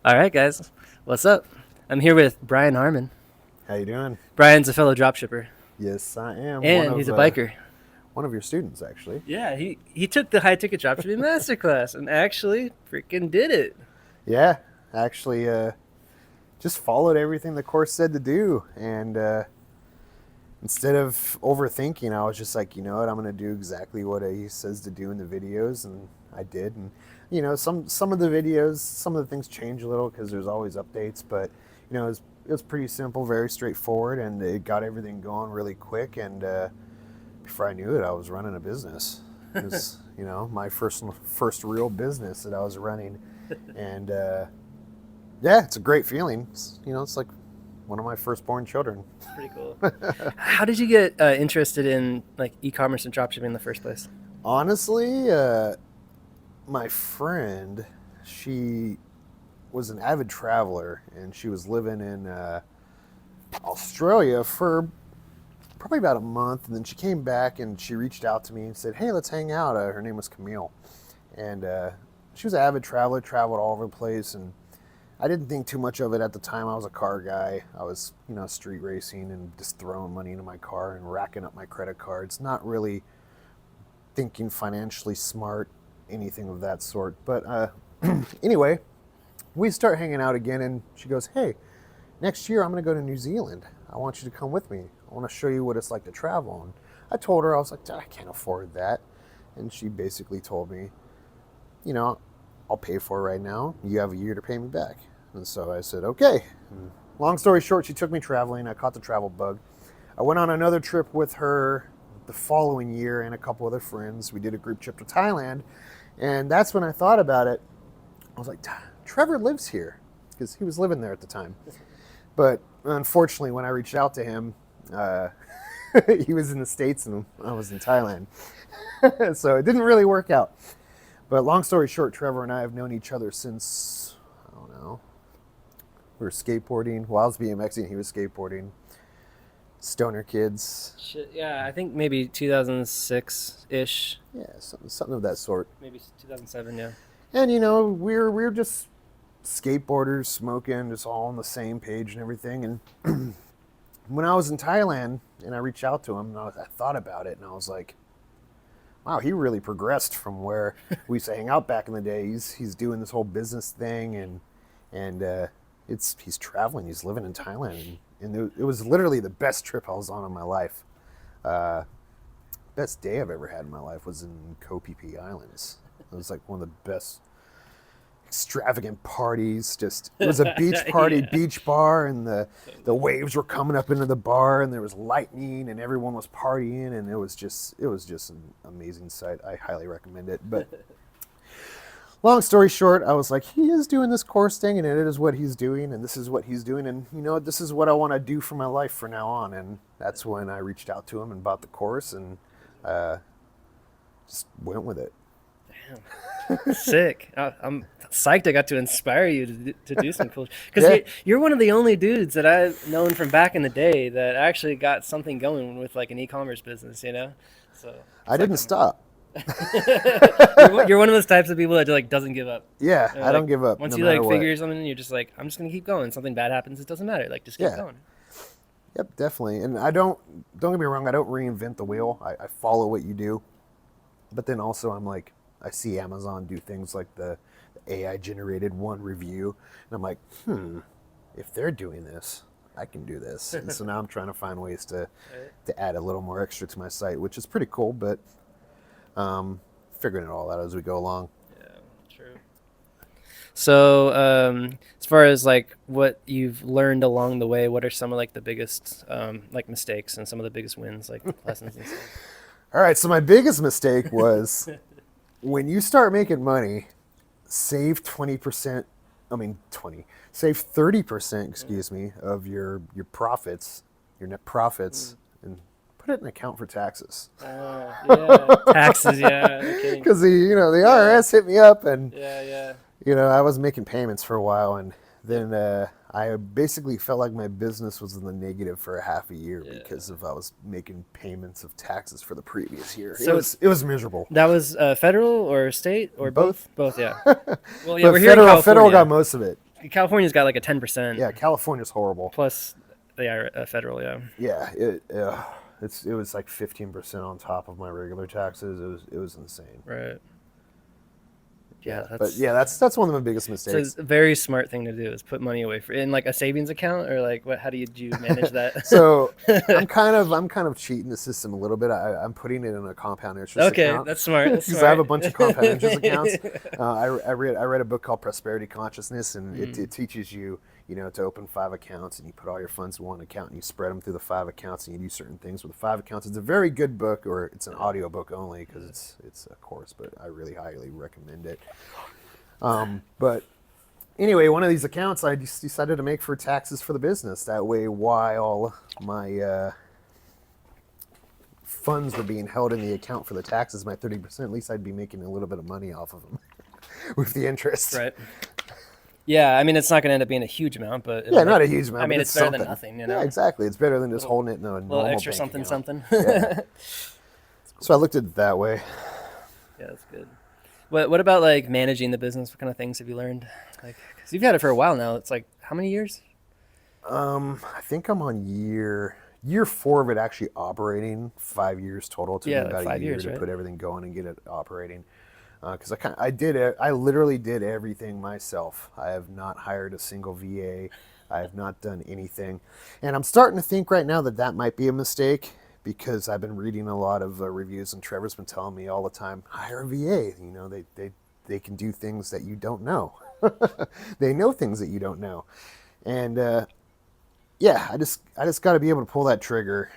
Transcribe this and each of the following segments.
All right, guys. What's up? I'm here with Brian Harmon. How you doing? Brian's a fellow dropshipper, Yes, I am. and he's a biker. One of your students, actually. Yeah, he took the high ticket dropshipping masterclass and actually freaking did it. Yeah, actually, just followed everything the course said to do, and instead of overthinking, I was just like, you know what, I'm going to do exactly what he says to do in the videos, and I did. And you know, some of the videos, some of the things change a little because there's always updates, but you know, it was pretty simple, very straightforward, and it got everything going really quick. And before I knew it, I was running a business. It was, you know, my first real business that I was running, and yeah, it's a great feeling. You know, it's like one of my firstborn children. Pretty cool. How did you get interested in like e-commerce and dropshipping in the first place? Honestly, my friend, she was an avid traveler, and she was living in Australia for probably about a month, and then she came back and she reached out to me and said, hey, let's hang out. Her name was Camille, and she was an avid traveler, traveled all over the place, and I didn't think too much of it at the time. I was a car guy. I was, you know, street racing and just throwing money into my car and racking up my credit cards, not really thinking financially smart, anything of that sort. But anyway, we start hanging out again, and she goes, hey, next year I'm going to go to New Zealand. I want you to come with me. I want to show you what it's like to travel. And I told her, I was like, I can't afford that. And she basically told me, you know, I'll pay for it right now. You have a year to pay me back. And so I said, okay. And long story short, she took me traveling. I caught the travel bug. I went on another trip with her the following year and a couple other friends. We did a group trip to Thailand. And that's when I thought about it. I was like, Trevor lives here, because he was living there at the time. But unfortunately, when I reached out to him, he was in the States and I was in Thailand. So it didn't really work out. But long story short, Trevor and I have known each other since, I don't know, we were skateboarding. Well, I was BMXing, he was skateboarding. Stoner kids. Shit, yeah, I think maybe 2006-ish. Yeah, something of that sort. Maybe 2007, yeah. And, you know, we're just skateboarders, smoking, just all on the same page and everything. And when I was in Thailand and I reached out to him, and I thought about it, and I was like, wow, he really progressed from where we used to hang out back in the day. He's doing this whole business thing, and he's traveling. He's living in Thailand, and it was literally the best trip I was on in my life. Best day I've ever had in my life was in Koh Phi Phi Islands. It was like one of the best extravagant parties. Just, it was a beach party, yeah. Beach bar, and the waves were coming up into the bar, and there was lightning, and everyone was partying, and it was just an amazing sight. I highly recommend it. But long story short, I was like, he is doing this course thing, and it is what he's doing, and this is what he's doing, and you know, this is what I want to do for my life from now on. And that's when I reached out to him and bought the course, and just went with it. Damn. Sick. I'm psyched I got to inspire you to do some cool, because you're one of the only dudes that I've known from back in the day that actually got something going with like an e-commerce business, you know? So I didn't stop. You're one of those types of people that like doesn't give up. Yeah, I don't give up. Once no you like what. figure something, you're just like, I'm just gonna keep going. Something bad happens, it doesn't matter. Like, just keep going. Yep, definitely. And I don't get me wrong, I don't reinvent the wheel. I follow what you do. But then also I'm like, I see Amazon do things like the AI generated one review, and I'm like, if they're doing this, I can do this. And so now I'm trying to find ways to add a little more extra to my site, which is pretty cool, but figuring it all out as we go along. Yeah, true. So as far as like what you've learned along the way, what are some of like the biggest like mistakes and some of the biggest wins, like lessons and stuff? All right, so my biggest mistake was when you start making money, save 20%, save 30%, excuse me, of your profits, your net profits, and put it in an account for taxes. Yeah, taxes, yeah. Because the IRS hit me up, and yeah. I was making payments for a while, and then I basically felt like my business was in the negative for a half a year because I was making payments of taxes for the previous year. So it was miserable. That was federal or state or both? Both, yeah. Well, yeah, but federal got most of it. California's got like a 10%. Yeah, California's horrible. Plus they are federal, yeah. Yeah, it was like 15% on top of my regular taxes. It was insane. Right. Yeah, that's one of my biggest mistakes. So it's a very smart thing to do is put money away in like a savings account, or like what? How do you manage that? So I'm kind of cheating the system a little bit. I'm putting it in a compound interest account. Okay, that's smart. Because I have a bunch of compound interest accounts. I read a book called Prosperity Consciousness, and it teaches you, to open 5 accounts, and you put all your funds in one account, and you spread them through the 5 accounts, and you do certain things with the 5 accounts. It's a very good book, or it's an audio book only because it's a course, but I really highly recommend it. But anyway, one of these accounts I just decided to make for taxes for the business. That way, while my funds were being held in the account for the taxes, my 30%, at least I'd be making a little bit of money off of them with the interest. Right. Yeah, I mean, it's not going to end up being a huge amount, but not a huge amount. I mean, it's better something. than nothing, Yeah, exactly. It's better than just holding it in a little normal extra bank something. account. Yeah. So I looked at it that way. Yeah, that's good. What about like managing the business? What kind of things have you learned? Like, because you've had it for a while now. It's like how many years? I think I'm on year 4 of it actually operating. 5 years total. It took me about 5 a year years, to right? put everything going and get it operating. Because I literally did everything myself. I have not hired a single VA. I have not done anything, and I'm starting to think right now that might be a mistake, because I've been reading a lot of reviews, and Trevor's been telling me all the time, hire a VA. They can do things that you don't know. They know things that you don't know, and I just got to be able to pull that trigger.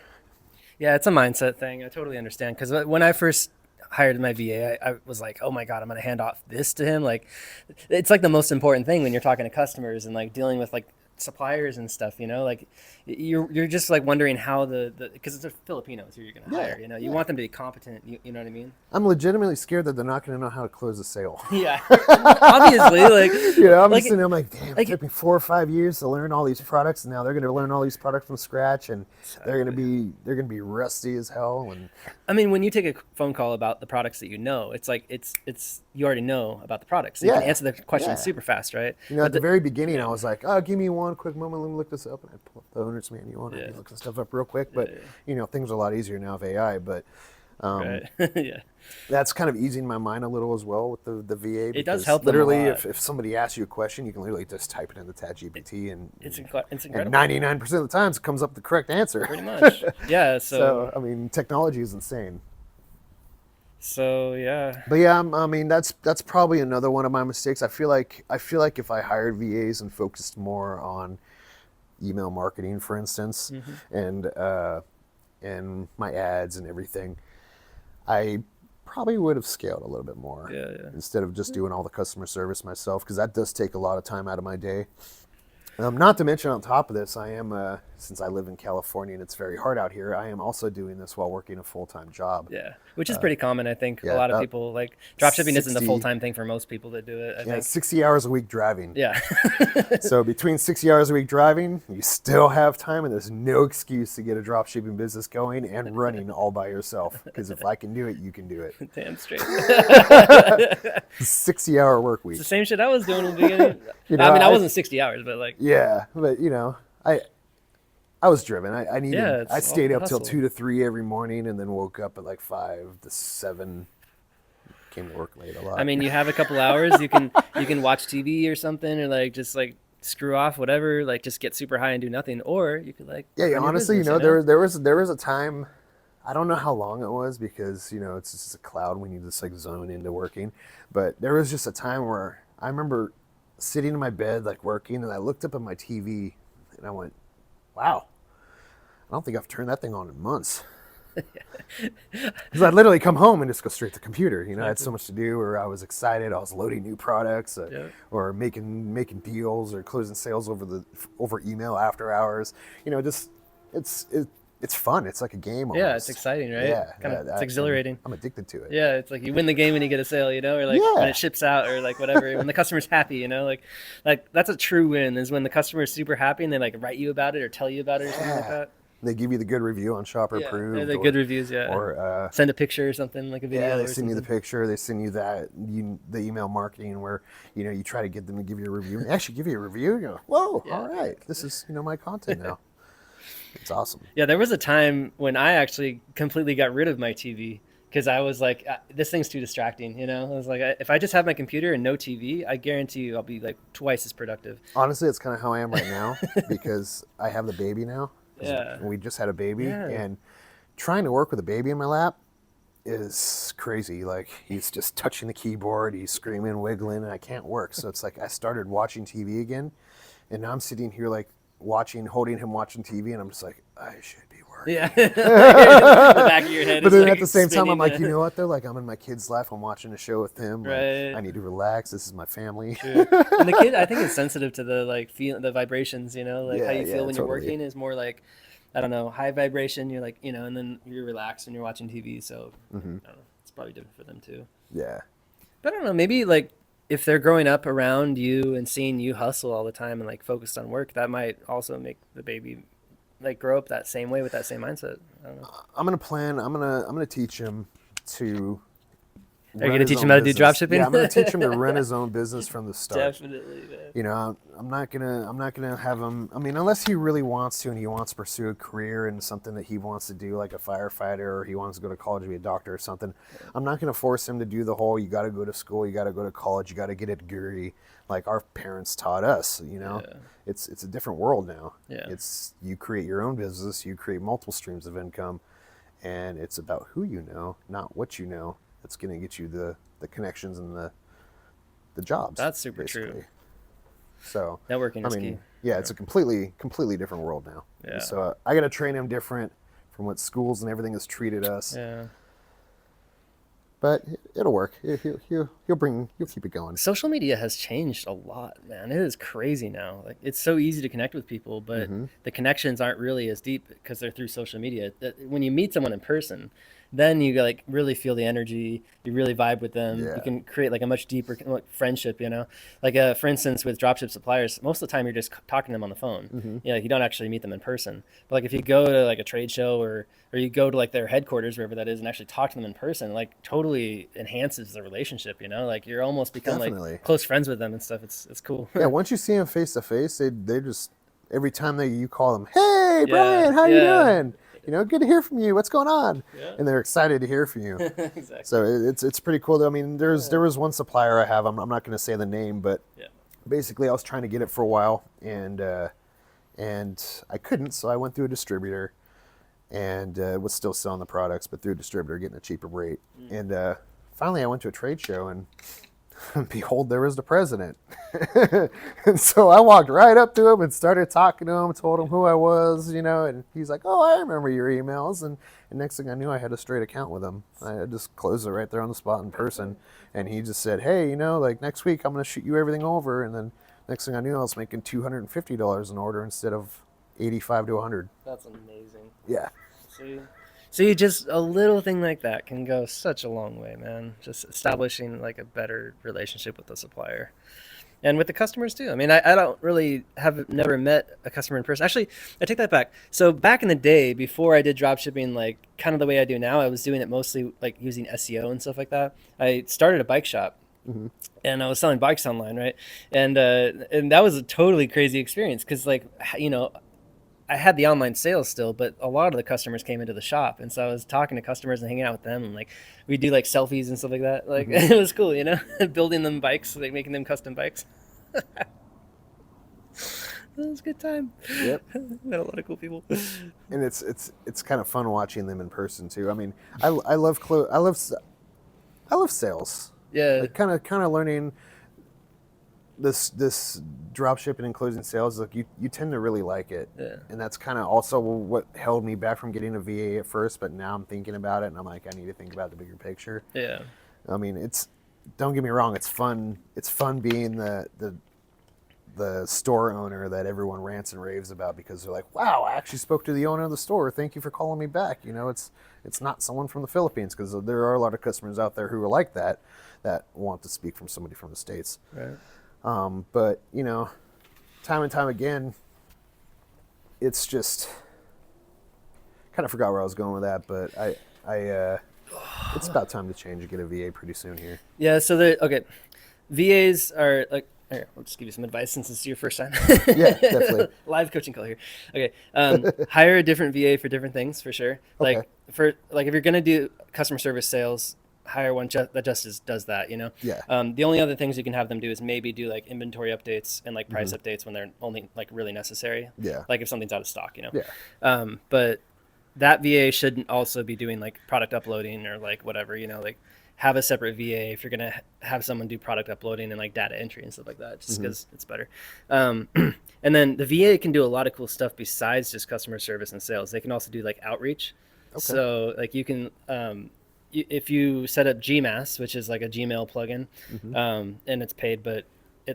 Yeah, it's a mindset thing. I totally understand, because when I first hired my VA, I was like, oh my God, I'm going to hand off this to him. Like, it's like the most important thing when you're talking to customers and like dealing with like suppliers and stuff, like you're just like wondering how because it's a Filipinos who you're going to hire, you want them to be competent. You know what I mean? I'm legitimately scared that they're not going to know how to close a sale. Yeah, obviously, like I'm just sitting there, I'm like, damn, it took me 4 or 5 years to learn all these products, and now they're going to learn all these products from scratch, and they're going to be rusty as hell. And I mean, when you take a phone call about the products that it's like it's you already know about the products. So you can answer the question super fast, right? At the very beginning, I was like, oh, give me one quick moment, let me look this up, and I pull up the owner's manual and I look this stuff up real quick. But things are a lot easier now with AI. But that's kind of easing my mind a little as well with the VA. It does help them literally a lot. if somebody asks you a question, you can literally just type it into ChatGPT, and it's incredible. And 99% of the times it comes up the correct answer. Pretty much. Yeah. So I mean, technology is insane. So yeah. But yeah, I mean that's probably another one of my mistakes. I feel like if I hired VAs and focused more on email marketing, for instance, and my ads and everything, I probably would have scaled a little bit more. Instead of just doing all the customer service myself, because that does take a lot of time out of my day. Not to mention, on top of this, I am, since I live in California and it's very hard out here, I am also doing this while working a full-time job. Yeah, which is pretty common, I think. A lot of people, like, dropshipping isn't the full-time thing for most people that do it, I think. 60 hours a week driving. Yeah. So between 60 hours a week driving, you still have time, and there's no excuse to get a dropshipping business going and running all by yourself. Because if I can do it, you can do it. Damn straight. 60-hour work week. It's the same shit I was doing in the beginning. I wasn't 60 hours, but like... Yeah, but I was driven. I stayed up till 2 to 3 every morning, and then woke up at like 5 to 7. Came to work late a lot. I mean, you have a couple hours. You can watch TV or something, or like just like screw off, whatever. Like just get super high and do nothing, or you could like honestly, there was a time. I don't know how long it was, because it's just a cloud when you just like zone into working. But there was just a time where I remember sitting in my bed like working, and I looked up at my TV and I went, wow, I don't think I've turned that thing on in months. Because I'd literally come home and just go straight to the computer. I had so much to do, or I was excited. I was loading new products, or making deals, or closing sales over email after hours. It's fun. It's like a game almost. Yeah, it's exciting, right? Yeah, it's exhilarating. I'm addicted to it. Yeah, it's like you win the game and you get a sale, or like when it ships out, or like whatever. When the customer's happy, like that's a true win, is when the customer is super happy and they like write you about it or tell you about it or something like that. They give you the good review on Shopper Approved. The good reviews, Or send a picture or something, like a video. yeah, they or send something. you the picture. They send you the email marketing where you try to get them to give you a review. And they actually give you a review. You go, whoa, all right, this is my content now. It's awesome. Yeah, there was a time when I actually completely got rid of my TV because I was like, this thing's too distracting. I was like, if I just have my computer and no TV, I guarantee you I'll be like twice as productive. Honestly, it's kind of how I am right now because I have the baby now. Yeah. We just had a baby, Yeah. and trying to work with a baby in my lap is crazy. Like, he's just touching the keyboard, he's screaming, wiggling, and I can't work. So it's like I started watching TV again, and now I'm sitting here like holding him watching TV, and I'm just like, I should be working. Yeah. The back of your head. But is then like at the same time, I'm spinning. like, you know what though? Like, I'm in my kid's life. I'm watching a show with him. Like, Right. I need to relax. This is my family. True. And the kid, I think, is sensitive to the the vibrations. Like how you feel when you're totally. working is more like, I don't know, high vibration. You're like, and then you're relaxed when you're watching TV. So I don't know, it's probably different for them too. Yeah. But I don't know, maybe like if they're growing up around you and seeing you hustle all the time and like focused on work, that might also make the baby like grow up that same way with that same mindset. I don't know. I'm gonna teach him to. Are you gonna teach him how to do drop shipping? Yeah, I'm gonna teach him to run his own business from the start. Definitely, man. I'm not gonna have him. I mean, unless he really wants to and he wants to pursue a career in something that he wants to do, like a firefighter, or he wants to go to college to be a doctor or something. I'm not gonna force him to do the whole. You got to go to school. You got to go to college. You got to get a degree, like our parents taught us. It's a different world now. Yeah. It's you create your own business. You create multiple streams of income, and it's about who you know, not what you know. That's going to get you the connections and the jobs. That's super basically. true. So Networking is key. Yeah, it's a completely different world now. Yeah. So I got to train him different from what schools and everything has treated us. Yeah. But it'll work. He'll keep it going. Social media has changed a lot, man. It is crazy now. Like, it's so easy to connect with people, but the connections aren't really as deep because they're through social media. When you meet someone in person, then you like really feel the energy. You really vibe with them. Yeah. You can create like a much deeper friendship. Like for instance, with dropship suppliers, most of the time you're just talking to them on the phone. Like you don't actually meet them in person. But like if you go to like a trade show or you go to like their headquarters, wherever that is, and actually talk to them in person, like totally enhances the relationship. Like you're almost become Definitely. like close friends with them and stuff. It's cool. Yeah, once you see them face to face, they just every time you call them, hey Brian, how you doing? Good to hear from you. What's going on? Yeah. And they're excited to hear from you. Exactly. So it's pretty cool. I mean, there was one supplier I have. I'm not going to say the name, but basically I was trying to get it for a while, and I couldn't, so I went through a distributor, and was still selling the products, but through a distributor, getting a cheaper rate. And finally, I went to a trade show, and behold, there was the president. And so I walked right up to him and started talking to him, told him who I was, and he's like, oh, I remember your emails. And next thing I knew, I had a straight account with him. I just closed it right there on the spot in person. And he just said, hey, like next week, I'm going to shoot you everything over. And then next thing I knew, I was making $250 an order instead of $85 to $100. That's amazing. Yeah. See, just a little thing like that can go such a long way, man. Just establishing like a better relationship with the supplier and with the customers too. I mean, I don't really never met a customer in person. Actually, I take that back. So back in the day, before I did drop shipping, like kind of the way I do now, I was doing it mostly like using SEO and stuff like that. I started a bike shop. And I was selling bikes online, right? And that was a totally crazy experience because like, I had the online sales still, but a lot of the customers came into the shop. And so I was talking to customers and hanging out with them. And like, we do like selfies and stuff like that. Like it was cool, building them bikes, like making them custom bikes. It was a good time. Yep. Met a lot of cool people. And it's kind of fun watching them in person too. I mean, I love sales. Yeah. Like kind of learning this drop shipping and closing sales. Like you tend to really like it. Yeah. And that's kind of also what held me back from getting a VA at first, but now I'm thinking about it and I'm like, I need to think about the bigger picture. Yeah. I mean, don't get me wrong, it's fun being the store owner that everyone rants and raves about because they're like, wow, I actually spoke to the owner of the store. Thank you for calling me back. It's not someone from the Philippines, because there are a lot of customers out there who are like that want to speak from somebody from the States. Right. But time and time again, it's just kind of forgot where I was going with that, but it's about time to change and get a VA pretty soon here. Yeah. So okay, VAs are like. Here, I'll just give you some advice since it's your first time. Yeah, definitely. Live coaching call here. Okay, hire a different VA for different things for sure. Okay. If you're gonna do customer service sales, hire one that just does that. You know. Yeah. The only other things you can have them do is maybe do like inventory updates and like price updates when they're only like really necessary. Yeah. Like if something's out of stock, you know. Yeah. But that VA shouldn't also be doing like product uploading or like whatever, you know, like have a separate VA if you're going to have someone do product uploading and like data entry and stuff like that, just because it's better. And then the VA can do a lot of cool stuff besides just customer service and sales. They can also do like outreach. Okay. So like you can, if you set up GMass, which is like a Gmail plugin, and it's paid, but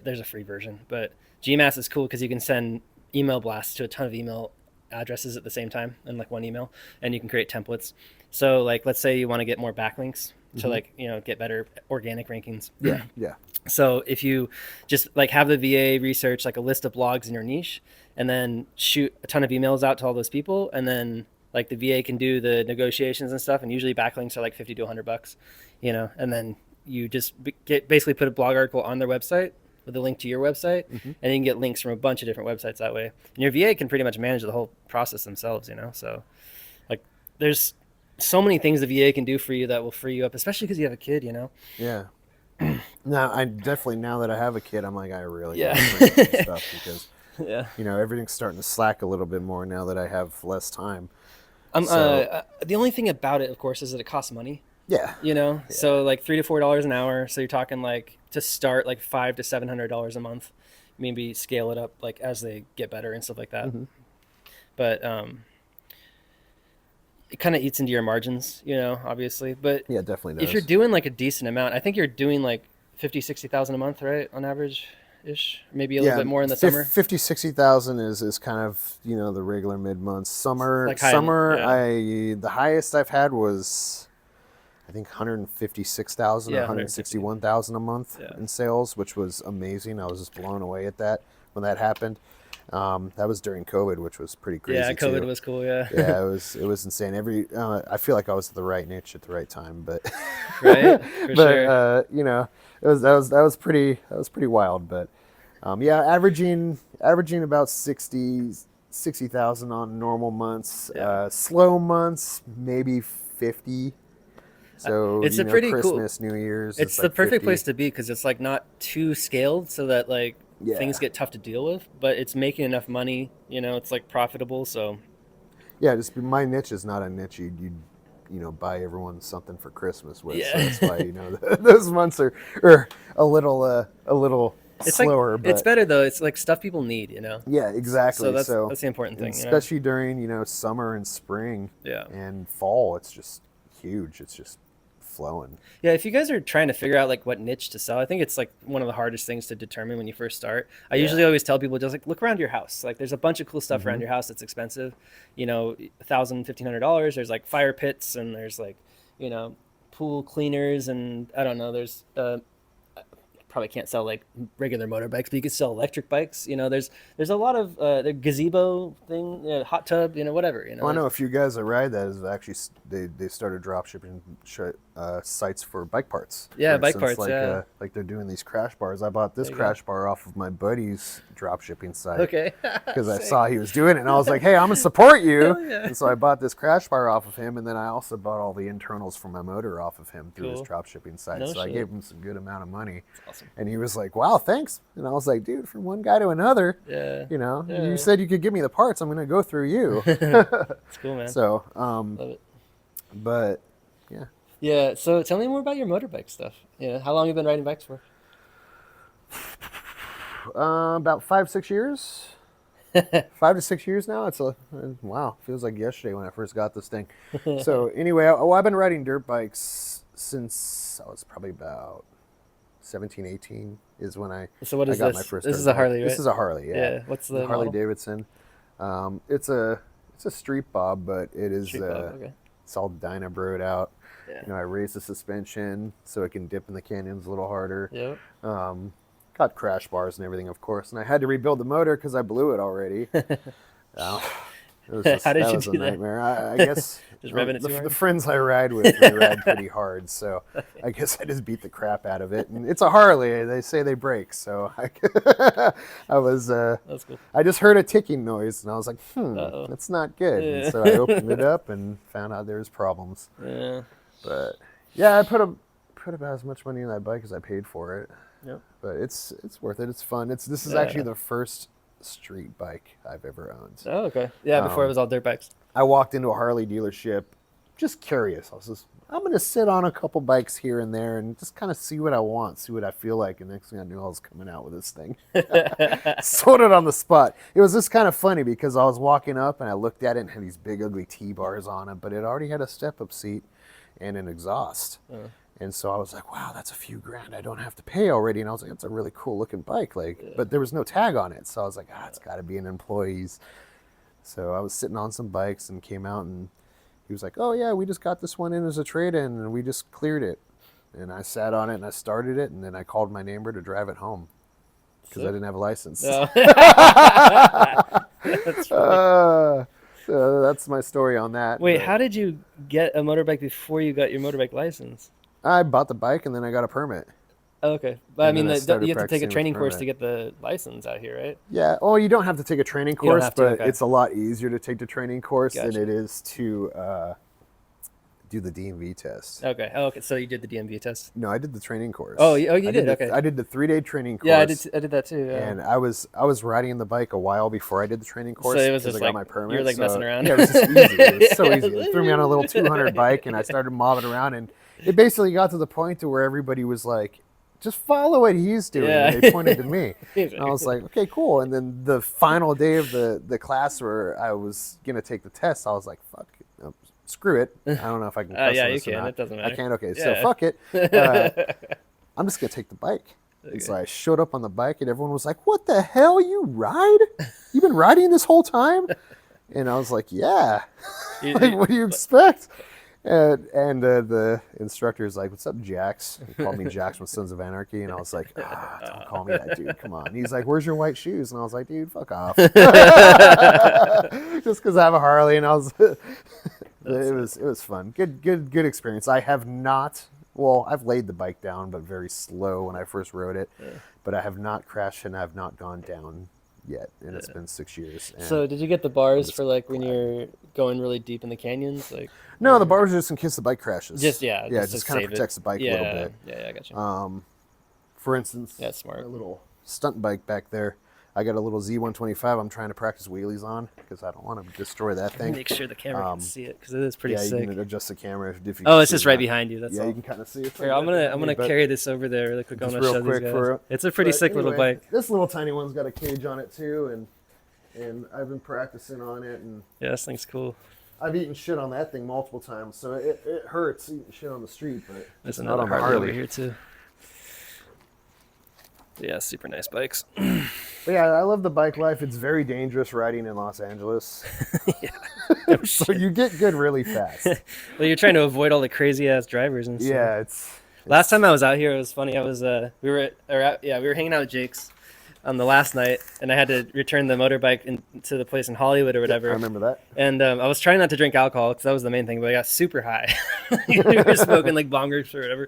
there's a free version. But GMass is cool because you can send email blasts to a ton of email addresses at the same time in like one email, and you can create templates. So like, let's say you want to get more backlinks to like, you know, get better organic rankings. Yeah. Yeah. So if you just like have the VA research like a list of blogs in your niche and then shoot a ton of emails out to all those people, and then like the VA can do the negotiations and stuff, and usually backlinks are like $50 to $100, you know, and then you just basically put a blog article on their website with a link to your website, and you can get links from a bunch of different websites that way. And your VA can pretty much manage the whole process themselves, you know? So like there's so many things the VA can do for you that will free you up, especially because you have a kid, you know? Yeah. Now, now that I have a kid, I'm like, I really Yeah. want to stuff because, Yeah. you know, everything's starting to slack a little bit more now that I have less time. The only thing about it, of course, is that it costs money. Yeah. You know, Yeah. so like $3 to $4 an hour. So you're talking like to start like $500 to $700 a month, maybe scale it up like as they get better and stuff like that. But it kind of eats into your margins, you know, obviously. But Yeah, definitely does. if you're doing like a decent amount, I think you're doing like 50, 60,000 a month, right? On average ish, maybe a little bit more in the summer. 50, 60,000 is kind of, you know, the regular mid months. Summer, Like the highest I've had was, I think 156,000 or 161,000 a month in sales, which was amazing. I was just blown away at that when that happened. That was during COVID, which was pretty crazy. Yeah, COVID too. was cool. Yeah. Yeah, it was insane. I feel like I was at the right niche at the right time, but right, for sure. You know, that was pretty wild. But yeah, averaging about 60,000 on normal months. Yeah. Slow months maybe 50. So it's you a know, pretty Christmas, cool. New Year's. It's the like perfect 50. place to be because it's like not too scaled so that like things get tough to deal with, but it's making enough money. You know, it's like profitable. So yeah, just my niche is not a niche you know buy everyone something for Christmas with. Yeah. So that's why you know those months are a little it's slower. Like, but it's better though. It's like stuff people need. You know. yeah, exactly. So that's the important thing. Especially during you know summer and spring. Yeah. And fall, it's just huge. It's just flowing. Yeah, if you guys are trying to figure out like what niche to sell, I think it's like one of the hardest things to determine when you first start. I usually always tell people just like look around your house. Like there's a bunch of cool stuff around your house that's expensive. You know, $1,000, $1,500. There's like fire pits and there's like, you know, pool cleaners and I don't know. There's probably can't sell like regular motorbikes, but you could sell electric bikes. You know, there's a lot of the gazebo thing, hot tub, you know, whatever. You know, Well, I know a few guys that ride that is actually they started drop shipping sites for bike parts. Yeah, for bike instance, parts. like, like they're doing these crash bars. I bought this crash bar off of my buddy's drop shipping site. Okay. Because I saw he was doing it, and I was like, "Hey, I'm gonna support you." Hell yeah. And so I bought this crash bar off of him, and then I also bought all the internals for my motor off of him through his drop shipping site. No so I shit. gave him some good amount of money. That's awesome. And he was like, "Wow, thanks." And I was like, "Dude, from one guy to another, Yeah. you know, Yeah. you said you could give me the parts. I'm gonna go through you." It's cool, man. So, Love it. but yeah, Yeah. So tell me more about your motorbike stuff. Yeah. How long have you been riding bikes for? about 5-6 years. 5 to 6 years now. Wow, feels like yesterday when I first got this thing. So anyway, I've been riding dirt bikes since I was probably about 17, 18 is when I So what is got this? my first This dirt is a bike. Harley, right? This is a Harley, yeah. Yeah. What's the Harley model? Davidson. It's a street bob, but it is Street bob, okay. it's all Dyna-broed out. Yeah. You know, I raised the suspension so it can dip in the canyons a little harder. Yep. Got crash bars and everything, of course, and I had to rebuild the motor because I blew it already. It was just, How did that you was do a that? nightmare. I guess Just revving it too the hard? friends I ride with, they ride pretty hard. So I guess I just beat the crap out of it. And it's a Harley. They say they break. So I was, That's cool. I just heard a ticking noise and I was like, Uh-oh. that's not good. And Yeah. so I opened it up and found out there was problems. Yeah. But yeah, I put about as much money in that bike as I paid for it. Yep. But it's worth it. It's fun. This is Yeah. actually the first street bike I've ever owned. Oh, okay. Yeah, before it was all dirt bikes. I walked into a Harley dealership, just curious. I'm going to sit on a couple bikes here and there and just kind of see what I want, see what I feel like. And next thing I knew, I was coming out with this thing. Sold it on the spot. It was just kind of funny because I was walking up and I looked at it and had these big ugly T-bars on it, but it already had a step-up seat and an exhaust. And so I was like, wow, that's a few grand I don't have to pay already. And I was like, that's a really cool looking bike. But there was no tag on it. So I was like, it's got to be an employee's. So I was sitting on some bikes and came out and he was like, oh yeah, we just got this one in as a trade-in and we just cleared it. And I sat on it and I started it and then I called my neighbor to drive it home because I didn't have a license. Oh. That's So that's my story on that. Wait, But how did you get a motorbike before you got your motorbike license? I bought the bike and then I got a permit. Oh, okay. But I And mean, then I started you have to take a practicing with training course permit. to get the license out here, right? Yeah. Oh, you don't have to take a training You don't course, have to, but okay. it's a lot easier to take the training course Gotcha. than it is to do the DMV test. Okay. Oh, okay. So you did the DMV test? No, I did the training course. Oh, you I did? the- Okay. I did the 3-day training course. Yeah, I did that too. Yeah. And I was riding the bike a while before I did the training course. So it was because just I got like- my permit. you were, like, so- messing around. Yeah, it was just easy. It was so Yeah. easy. They threw me on a little 200 bike and I started mobbing around and it basically got to the point to where everybody was like, just follow what he's doing. Yeah. And they pointed to me. And I was like, okay, cool. And then the final day of the class where I was going to take the test, I was like, fuck, screw it. I don't know if I can cuss Yeah, on you this or can. not. It doesn't I matter. can't. Okay, so Yeah. fuck it. I'm just going to take the bike. And so I showed up on the bike and everyone was like, what the hell, you ride? You've been riding this whole time? And I was like, yeah. Like, what do you expect? And the instructor's like, what's up, Jax? He called me Jax from Sons of Anarchy. And I was like, don't call me that, dude. Come on. And he's like, where's your white shoes? And I was like, dude, fuck off. Just because I have a Harley. And I was, it was fun. Good experience. I have not, well, I've laid the bike down, but very slow when I first rode it. Yeah. But I have not crashed and I have not gone down yet. And it's been 6 years. And So did you get the bars for like when you're going really deep in the canyons? Like no, the bars are just in case the bike crashes. just Yeah, to just kind of save it. protects the bike a little bit. Yeah, I got you. For instance, That's smart. a little stunt bike back there. I got a little Z125 I'm trying to practice wheelies on because I don't want to destroy that thing. Make sure the camera can see it because it is pretty Yeah, sick. you can adjust the camera if you Oh, can it's see just right that. behind you. That's Yeah, all. you can kind of see it. Here, I'm gonna carry this over there really quick. I Just want to real show these quick guys. for It's a pretty but sick little anyway, bike. This little tiny one's got a cage on it too, and I've been practicing on it, and Yeah, this thing's cool. I've eaten shit on that thing multiple times, so it hurts eating shit on the street, but There's not another on the Harley over Harley. here too. Yeah, super nice bikes. But yeah, I love the bike life. It's very dangerous riding in Los Angeles. So you get good really fast. Well, you're trying to avoid all the crazy ass drivers and stuff. Yeah, it's Last time I was out here, it was funny. I was we were hanging out at Jake's on the last night, and I had to return the motorbike to the place in Hollywood or whatever. I remember that. And I was trying not to drink alcohol because that was the main thing, but I got super high. We were smoking like bongers or whatever.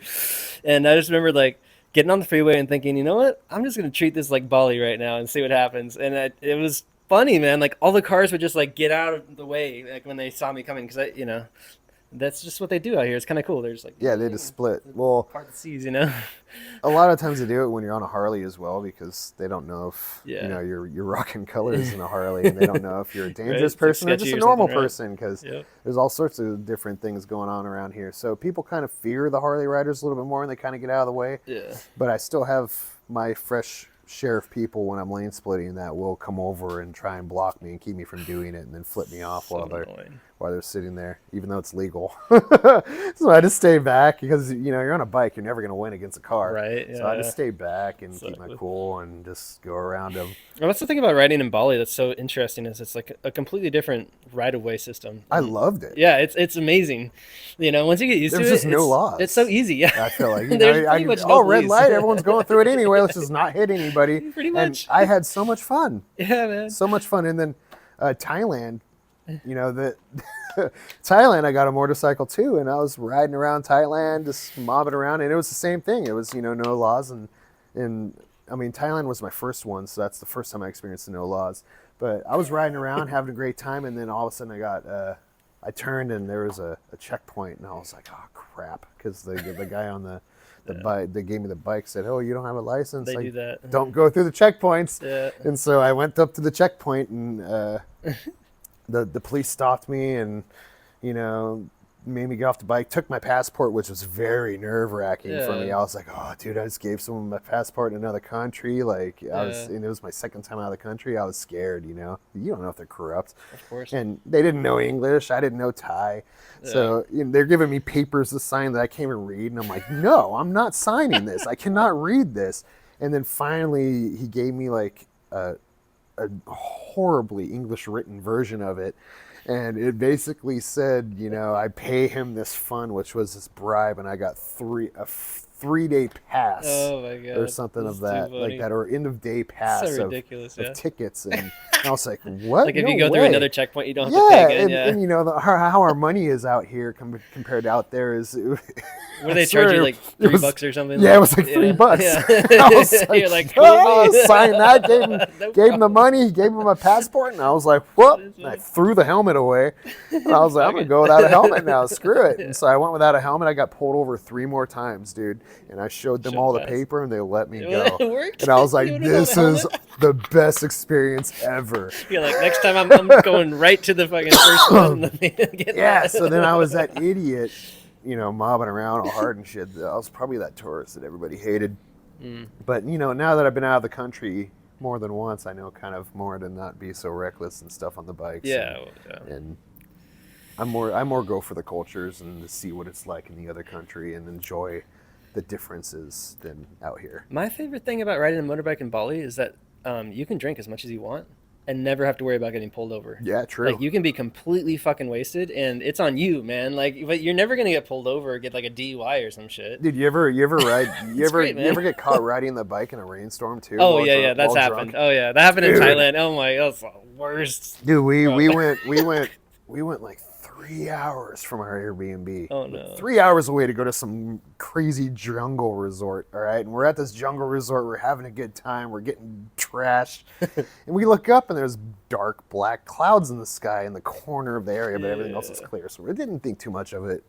And I just remember like getting on the freeway and thinking, you know what? I'm just going to treat this like Bali right now and see what happens. And it was funny, man. Like all the cars would just like get out of the way like when they saw me coming because that's just what they do out here. It's kind of cool. They're just like, Yeah, they just split. Well, part the seas, you know? a lot of times they do it when you're on a Harley as well because they don't know if Yeah. you're rocking colors in a Harley, and they don't know if you're a dangerous It's, like, person or just sketchy a or normal something, right? person because Yep. there's all sorts of different things going on around here. So people kind of fear the Harley riders a little bit more, and they kind of get out of the way. Yeah. But I still have my fresh share of people when I'm lane splitting that will come over and try and block me and keep me from doing it, and then flip me off So while annoying. they're sitting there, even though it's legal. So I just stay back because you're on a bike, you're never going to win against a car. Right, So I yeah. just stay back and keep my Exactly. cool and just go around them. Well, that's the thing about riding in Bali that's so interesting is it's like a completely different right-of-way system. I loved it. Yeah, it's amazing. Once you get used There's to it, just no laws. It's so easy. Yeah, I feel like There's pretty much no red police. light, everyone's going through it anyway. Let's just not hit anybody. Pretty And much. I had so much fun. Yeah, man. So much fun. And then Thailand, the Thailand, I got a motorcycle too, and I was riding around Thailand, just mobbing around, and it was the same thing. It was, no laws, and I mean, Thailand was my first one, so that's the first time I experienced the no laws. But I was riding around, having a great time, and then all of a sudden I turned and there was a checkpoint, and I was like, oh crap, because the guy on the bike, they gave me the bike, said, oh, you don't have a license. They do that. Don't go through the checkpoints. Yeah. And so I went up to the checkpoint, and the police stopped me and, made me get off the bike, took my passport, which was very nerve-wracking for me. I was like, oh, dude, I just gave someone my passport in another country. And it was my second time out of the country. I was scared, You don't know if they're corrupt. Of course. And they didn't know English. I didn't know Thai. Yeah. So they're giving me papers to sign that I can't even read. And I'm like, no, I'm not signing this. I cannot read this. And then finally he gave me a horribly English written version of it. And it basically said, I pay him this fund, which was this bribe, and I got a 3-day pass. Oh my God. Or something of that, like that, or end of day pass so ridiculous, of tickets. And I was like, what? Like if you go through another checkpoint, you don't have to pay again. And how our money is out here compared to out there is. Where they charge you like $3 or something? Yeah, it was like $3. Yeah. I was like, you're like, sign that, gave him the money, gave him my passport, and I was like, whoop, and I threw the helmet away. And I was like, I'm going to go without a helmet now, screw it. And so I went without a helmet. I got pulled over 3 more times, dude. And I showed them all the paper, and they let me go. It worked? And I was like, this is the best experience ever. You're like, next time I'm going right to the fucking first one. Yeah, so then I was that idiot, mobbing around all hard and shit. I was probably that tourist that everybody hated. But, now that I've been out of the country more than once, I know kind of more to not be so reckless and stuff on the bikes. And I more go for the cultures and to see what it's like in the other country and enjoy the differences than out here. My favorite thing about riding a motorbike in Bali is that you can drink as much as you want and never have to worry about getting pulled over. Yeah, true. Like you can be completely fucking wasted and it's on you, man. Like, but you're never gonna get pulled over or get like a DUI or some shit. Dude, you ever ride? You ever get caught riding the bike in a rainstorm too? Oh yeah, that's happened. Drunk? Oh yeah, that happened in Thailand. Oh my, that's the worst. Dude, we went like 3 hours from our Airbnb. Oh no. 3 hours away to go to some crazy jungle resort, all right? And we're at this jungle resort, we're having a good time, we're getting trashed. And we look up and there's dark black clouds in the sky in the corner of the area, but everything else is clear. So we didn't think too much of it.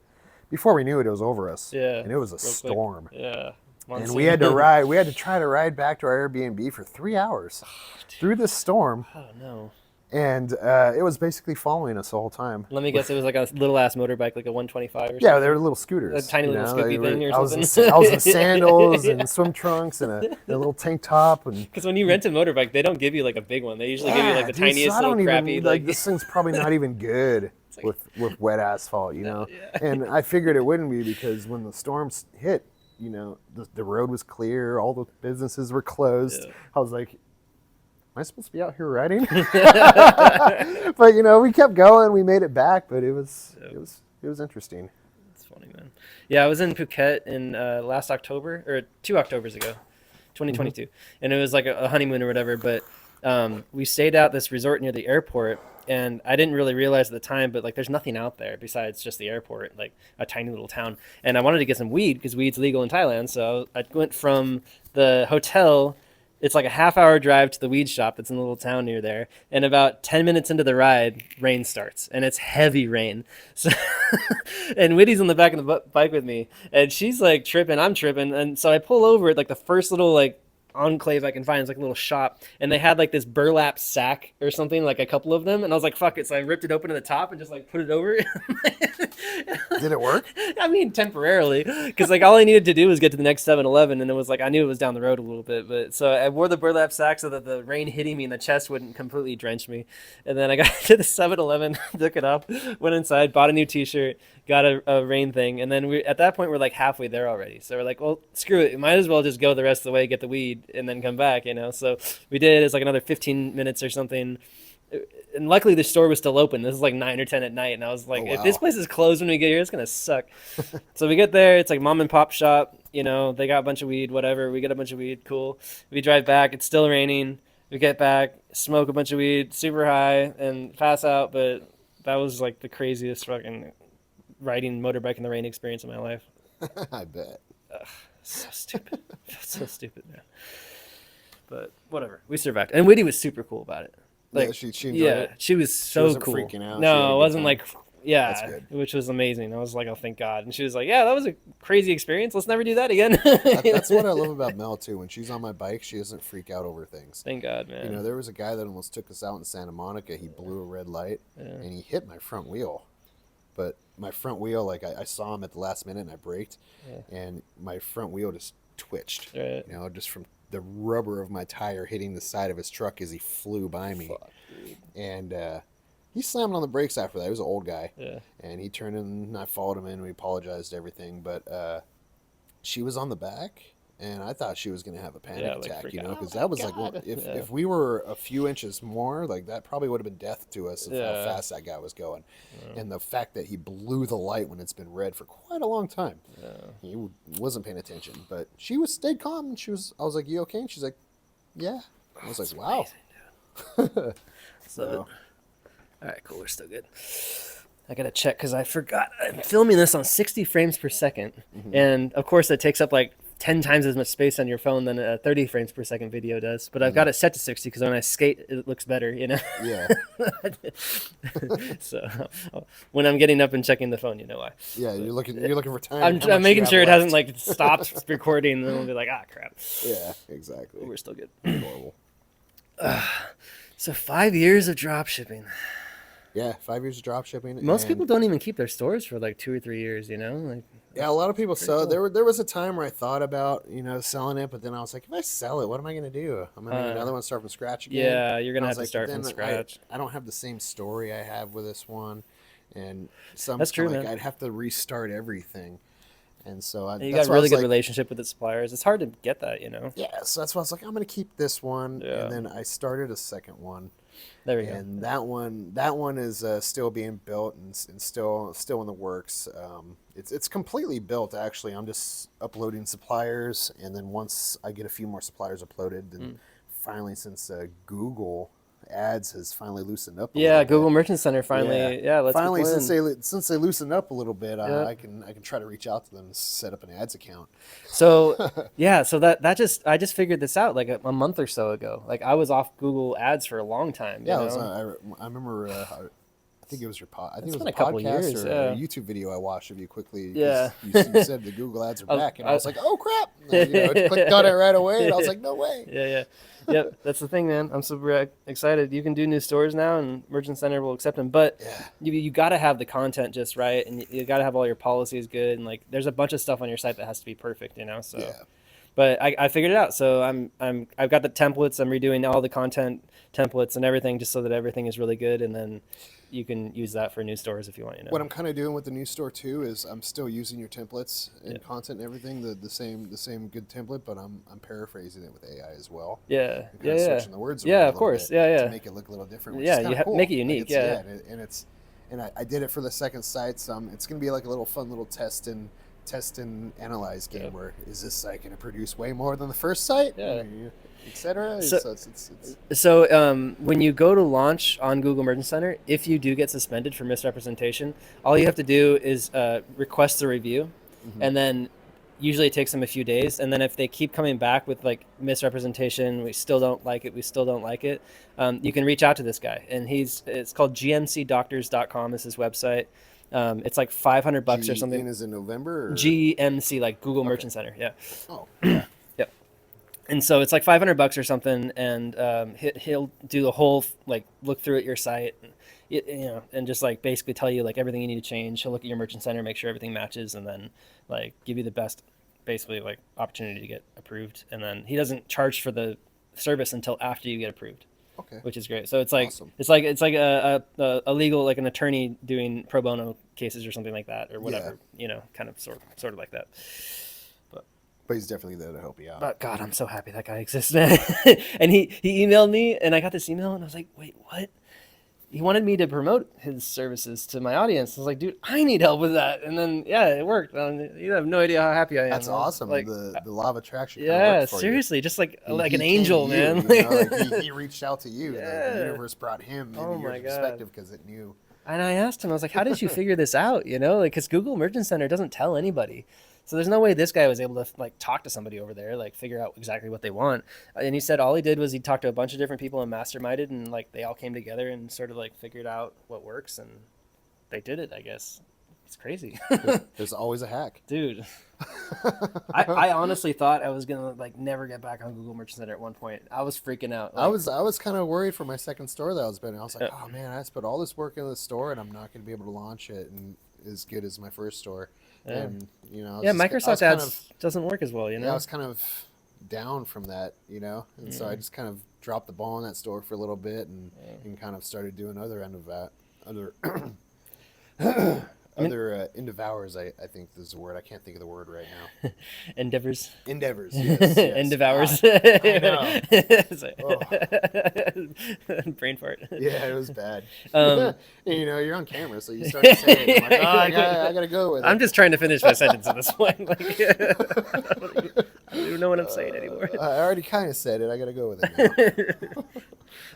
Before we knew it, it was over us. Yeah. And it was a storm. Quick. Yeah. And we had to try to ride back to our Airbnb for 3 hours through this storm. Oh no. And it was basically following us the whole time. Let me guess, it was like a little ass motorbike, like a 125 or something. Yeah, they were little scooters. A tiny little scoopy thing or something. I was in sandals and swim trunks and a little tank top. Because when you rent a motorbike, they don't give you like a big one. They usually give you like the tiniest little crappy. Like this thing's probably not even good with wet asphalt, Yeah. And I figured it wouldn't be because when the storms hit, the road was clear, all the businesses were closed. Yeah. I was like, am I supposed to be out here riding? But we kept going. We made it back, but it was interesting. It's funny, man. Yeah, I was in Phuket in last October or 2 Octobers ago, 2022, and it was like a honeymoon or whatever. But we stayed at this resort near the airport, and I didn't really realize at the time, but like there's nothing out there besides just the airport, like a tiny little town. And I wanted to get some weed because weed's legal in Thailand, so I went from the hotel. It's like a half-hour drive to the weed shop that's in a little town near there. And about 10 minutes into the ride, rain starts. And it's heavy rain. So and Whitty's on the back of the bike with me. And she's like tripping, I'm tripping. And so I pull over at like the first little like enclave I can find. It's like a little shop. And they had like this burlap sack or something, like a couple of them. And I was like, fuck it. So I ripped it open to the top and just like put it over. Did it work? I mean, temporarily, because like all I needed to do was get to the next 7-Eleven, and it was like I knew it was down the road a little bit, but so I wore the burlap sack so that the rain hitting me in the chest wouldn't completely drench me. And then I got to the 7-Eleven, took it up, went inside, bought a new T-shirt, got a rain thing, and then at that point we're like halfway there already. So we're like, well, screw it, might as well just go the rest of the way, get the weed, and then come back, So we did. It's like another 15 minutes or something. And luckily the store was still open. This is like 9 or 10 at night. And I was like, if this place is closed when we get here, it's going to suck. So we get there. It's like mom and pop shop. They got a bunch of weed, whatever. We get a bunch of weed. Cool. We drive back. It's still raining. We get back, smoke a bunch of weed, super high, and pass out. But that was like the craziest fucking riding motorbike in the rain experience of my life. I bet. Ugh, so stupid. So stupid, man. But whatever, we survived, and Whitty was super cool about it. Like, she enjoyed it. she was so wasn't cool. freaking out. She had a No, it good wasn't time. like, That's good. which was amazing. I was like, oh, thank God. And she was like, yeah, that was a crazy experience. Let's never do that again. That's what I love about Mel too. When she's on my bike, she doesn't freak out over things. Thank God, man. You know, there was a guy that almost took us out in Santa Monica. He blew a red light, and he hit my front wheel. But my front wheel, like I saw him at the last minute, and I braked, and my front wheel just twitched. Right. You know, just from the rubber of my tire hitting the side of his truck as he flew by me. Fuck, dude. And he slammed on the brakes after that. He was an old guy. Yeah. And he turned in, and I followed him in. We apologized everything. But she was on the back, and I thought she was going to have a panic attack, you know, because that was like, well, if we were a few inches more, like that probably would have been death to us of how fast that guy was going. And the fact that he blew the light when it's been red for quite a long time, he wasn't paying attention. But she stayed calm, and I was like, you okay? And she's like, yeah. I was like, wow. Amazing, so, all right, cool. We're still good. I gotta check because I forgot. I'm filming this on 60 frames per second, and of course it takes up like 10 times as much space on your phone than a 30 frames per second video does. But I've got it set to 60 because when I skate, it looks better, you know. Yeah. So when I'm getting up and checking the phone, you know why. Yeah, you're looking for time. I'm making sure it hasn't like stopped recording, and then we'll be like, ah, crap. Yeah, exactly. We're still good. Horrible. So 5 years of drop shipping. Yeah, 5 years of drop shipping. Most people don't even keep their stores for like 2 or 3 years, you know? Like, yeah, a lot of people sell. cool. There was a time where I thought about, you know, selling it, but then I was like, if I sell it, what am I going to do? I'm going to make another one, start from scratch again. Yeah, you're going to I have was to like, start from then scratch. I don't have the same story I have with this one, and That's true, like, man. I'd have to restart everything, and so You that's got a why I really was good like, relationship with the suppliers. It's hard to get that, you know? yeah. So that's why I was like, I'm going to keep this one, Yeah. and then I started a second one. There we go. And that one is still being built and still in the works. It's completely built, actually. I'm just uploading suppliers, and then once I get a few more suppliers uploaded, then finally, since Google Ads has finally loosened up a little bit. Google Merchant Center finally. Yeah, let's finally, begin. since they loosened up a little bit, Yeah. I can try to reach out to them and set up an ads account. So so I just figured this out like a month or so ago. Like I was off Google Ads for a long time. Yeah, you know? I remember. I think it was your pod. I think It's it was been a a couple podcast years, or yeah. a YouTube video I watched of you quickly. 'Cause Yeah. you said the Google ads are back, and I was like, oh crap! And, I clicked on it right away, and I was like, no way. Yep, that's the thing, man. I'm super excited. You can do new stores now, and Merchant Center will accept them. But you got to have the content just right, and you got to have all your policies good. And like, there's a bunch of stuff on your site that has to be perfect, you know. So, but I figured it out. So I've got the templates. I'm redoing all the content templates and everything, just so that everything is really good. And then you can use that for new stores if you want. You know. What I'm kind of doing with the new store too is I'm still using your templates and content and everything, the same good template, but I'm paraphrasing it with AI as well. Yeah, And kind of switching the words around yeah, a of little course, bit yeah. to make it look a little different. Which Yeah, is kinda you cool. make it unique, yeah. And I did it for the second site, so it's gonna be like a little fun little test and analyze game where is this site gonna produce way more than the first site? Yeah. Etc. So when you go to launch on Google Merchant Center, if you do get suspended for misrepresentation, all you have to do is request a review, and then usually it takes them a few days. And then if they keep coming back with like misrepresentation, we still don't like it, you can reach out to this guy. And it's called gmcdoctors.com is his website. It's like $500 or something. Is in November? Or? GMC, like Google Merchant Center, yeah. Oh, yeah. And so it's like $500 or something, and he'll do the whole like look through at your site, and just like basically tell you like everything you need to change. He'll look at your Merchant Center, make sure everything matches, and then like give you the best, basically like opportunity to get approved. And then he doesn't charge for the service until after you get approved. Okay. Which is great. So it's like awesome. it's like a legal, like an attorney doing pro bono cases or something like that, or whatever. You know, kind of sort of like that. But he's definitely there to help you out. But God, I'm so happy that guy exists, man. And he emailed me, and I got this email, and I was like, wait, what? He wanted me to promote his services to my audience. I was like, dude, I need help with that. And then, yeah, it worked. You have no idea how happy I am. That's awesome. Like, the law of attraction. Yeah, worked for seriously, just like you. an He angel, came to man. you, you know, like he reached out to you. Yeah. The universe brought him into your perspective because it knew And I asked him, I was like, how did you figure this out? You know, like, because Google Merchant Center doesn't tell anybody. So there's no way this guy was able to like talk to somebody over there, like figure out exactly what they want. And he said all he did was he talked to a bunch of different people and masterminded, and like they all came together and sort of like figured out what works, and they did it, I guess. It's crazy. There's always a hack. Dude. I honestly thought I was gonna like never get back on Google Merchant Center at one point. I was freaking out. Like, I was kind of worried for my second store that I was building. I was like, oh man, I just put all this work into the store and I'm not going to be able to launch it and as good as my first store. And you know, Microsoft Ads doesn't work as well. You know, I was kind of down from that, you know, and so I just kind of dropped the ball in that store for a little bit and kind of started doing other end of that other end of hours, I think is the word. I can't think of the word right now. Endeavors, yes. End of hours. I know. Brain fart. Yeah, it was bad. You know, you're on camera, so you start to say it. I'm like, I gotta go with it. I'm just trying to finish my sentence at this point. Like, I don't even know what I'm saying anymore. I already kind of said it. I gotta go with it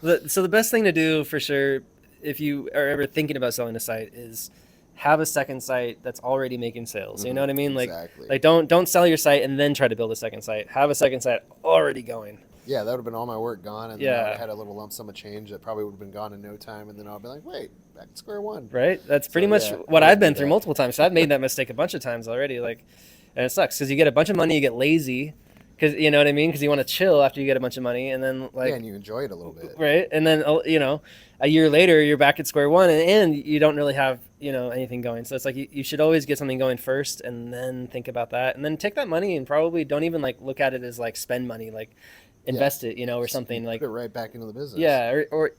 now. So the best thing to do for sure, if you are ever thinking about selling a site, is have a second site that's already making sales. You know what I mean? Exactly. Like don't sell your site and then try to build a second site. Have a second site already going. Yeah, that would have been all my work gone, and then I had a little lump sum of change that probably would have been gone in no time, and then I'll be like, wait, back to square one. Right? That's pretty much what I've been through multiple times. So I've made that mistake a bunch of times already. Like, and it sucks because you get a bunch of money, you get lazy. Because you know what I mean? Because you want to chill after you get a bunch of money, and then like and you enjoy it a little bit, right? And then you know, a year later you're back at square one, and you don't really have anything going. So it's like you should always get something going first, and then think about that, and then take that money and probably don't even like look at it as like spend money, like invest it, or something like put it right back into the business. Yeah, or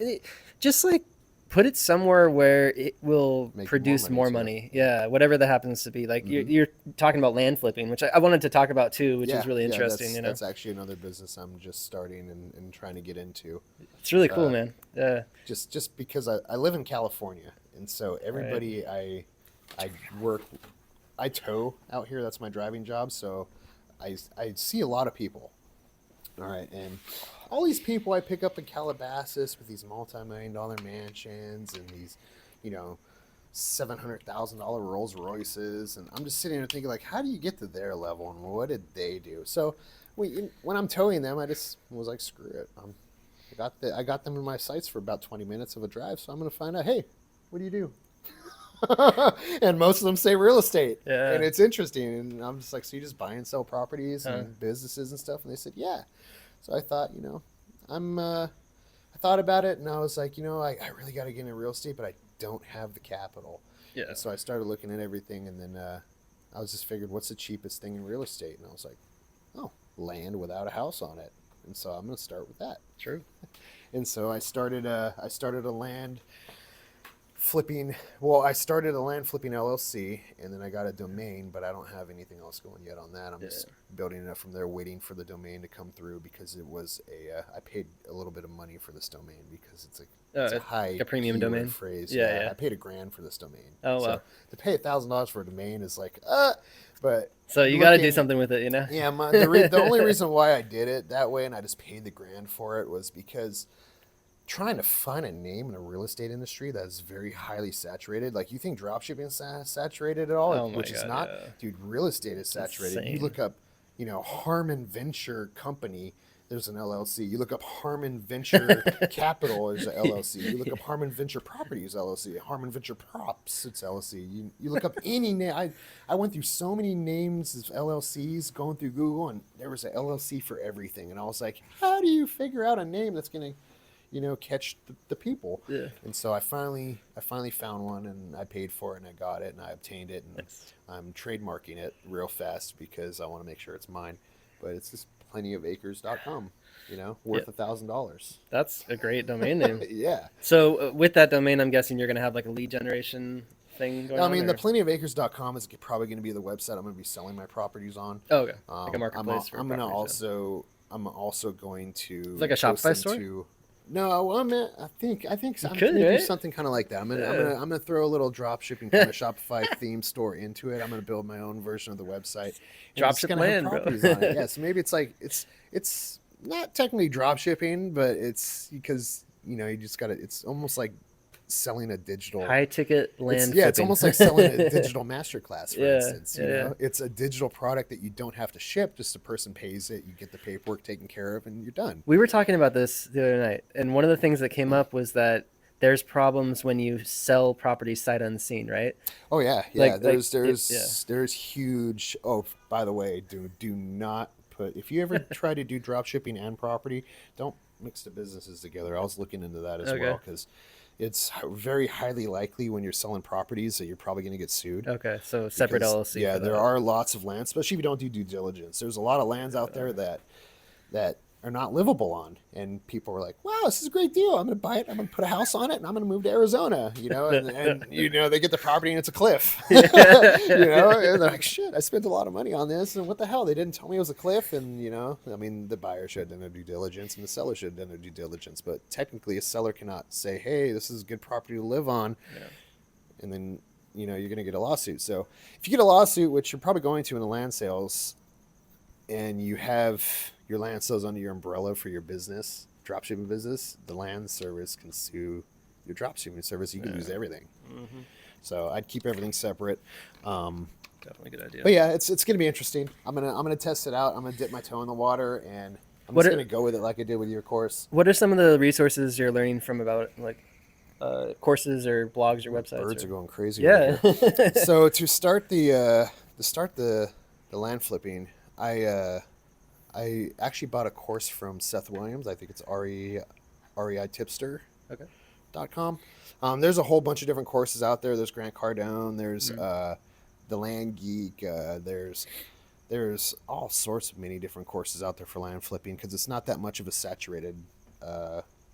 just like put it somewhere where it will produce more money. Yeah, whatever that happens to be. Like you're talking about land flipping, which I wanted to talk about too, which is really interesting. That's actually another business I'm just starting and trying to get into. It's really cool, man. Yeah. Just because I live in California, and so everybody I tow out here. That's my driving job. So I see a lot of people. All right, and all these people I pick up in Calabasas with these multi-million-dollar mansions and these, $700,000 Rolls Royces, and I'm just sitting there thinking, like, how do you get to their level, and what did they do? So when I'm towing them, I just was like, screw it. I got them in my sights for about 20 minutes of a drive, so I'm going to find out, hey, what do you do? And most of them say real estate. Yeah. And it's interesting. And I'm just like, so you just buy and sell properties and businesses and stuff? And they said, yeah. So I thought, I thought about it, and I was like, I really got to get into real estate, but I don't have the capital. Yeah. And so I started looking at everything, and then I was just figured, what's the cheapest thing in real estate? And I was like, oh, land without a house on it. And so I'm going to start with that. True. And so I started a land flipping. Well, I started a land flipping LLC, and then I got a domain, but I don't have anything else going yet on that. I'm just building it up from there, waiting for the domain to come through, because it was I paid a little bit of money for this domain because it's a high a premium domain phrase. Yeah. I paid $1,000 for this domain. Oh, wow. So to pay $1,000 for a domain is like, but so you got to do something with it, Yeah, the only reason why I did it that way and I just paid the $1,000 for it was because trying to find a name in a real estate industry that's very highly saturated. Like, you think dropshipping is saturated at all, which is not. Yeah. Dude, real estate is saturated. Insane. You look up, Harmon Venture Company, there's an LLC. You look up Harmon Venture Capital, there's an LLC. You look up Harmon Venture Properties, LLC. Harmon Venture Props, it's LLC. You look up any name. I went through so many names of LLCs going through Google, and there was an LLC for everything. And I was like, how do you figure out a name that's going to catch the people? Yeah. And so I finally found one, and I paid for it, and I got it, and I obtained it, and nice. I'm trademarking it real fast because I want to make sure it's mine. But it's just plentyofacres.com, worth $1,000. That's a great domain name. Yeah. So with that domain, I'm guessing you're going to have like a lead generation thing going on? I mean, the plentyofacres.com is probably going to be the website I'm going to be selling my properties on. Oh, okay. Like a marketplace. I'm also going to. It's like a Shopify store? No, I think I'm gonna do something kind of like that. I'm gonna throw a little drop shipping kind of Shopify theme store into it. I'm gonna build my own version of the website. Dropship land, bro. Yeah, so maybe it's like it's not technically drop shipping, but it's because you just gotta. It's almost like selling a digital high ticket land. it's almost like selling a digital masterclass, for instance. You know, it's a digital product that you don't have to ship. Just a person pays it, you get the paperwork taken care of, and you're done. We were talking about this the other night, and one of the things that came up was that there's problems when you sell property sight unseen, right? Oh yeah. There's huge. Oh, by the way, do not put, if you ever try to do drop shipping and property, don't mix the businesses together. I was looking into that as well, because it's very highly likely when you're selling properties that you're probably going to get sued. Okay, so separate LLC. Yeah, there are lots of lands, especially if you don't do due diligence. There's a lot of lands out there that are not livable on, and people are like, wow, this is a great deal, I'm going to buy it, I'm going to put a house on it, and I'm going to move to Arizona, you know, and you know, they get the property and it's a cliff. You know, and they're like, shit, I spent a lot of money on this, and what the hell, they didn't tell me it was a cliff. And you know, I mean, the buyer should have done their due diligence and the seller should have done their due diligence, but technically a seller cannot say, hey, this is a good property to live on, and then, you know, you're going to get a lawsuit. So if you get a lawsuit, which you're probably going to in the land sales, and you have your land sales under your umbrella for your business, dropshipping business, the land service can sue your dropshipping service. You can lose everything. So I'd keep everything separate. Definitely a good idea. But yeah, it's going to be interesting. I'm gonna test it out. I'm gonna dip my toe in the water, and I'm just gonna go with it like I did with your course. What are some of the resources you're learning from about like courses or blogs or websites? Birds are going crazy. Yeah. Right. So to start the land flipping, I actually bought a course from Seth Williams. I think it's reitipster.com. There's a whole bunch of different courses out there. There's Grant Cardone. There's the Land Geek. There's all sorts of many different courses out there for land flipping, because it's not that much of a saturated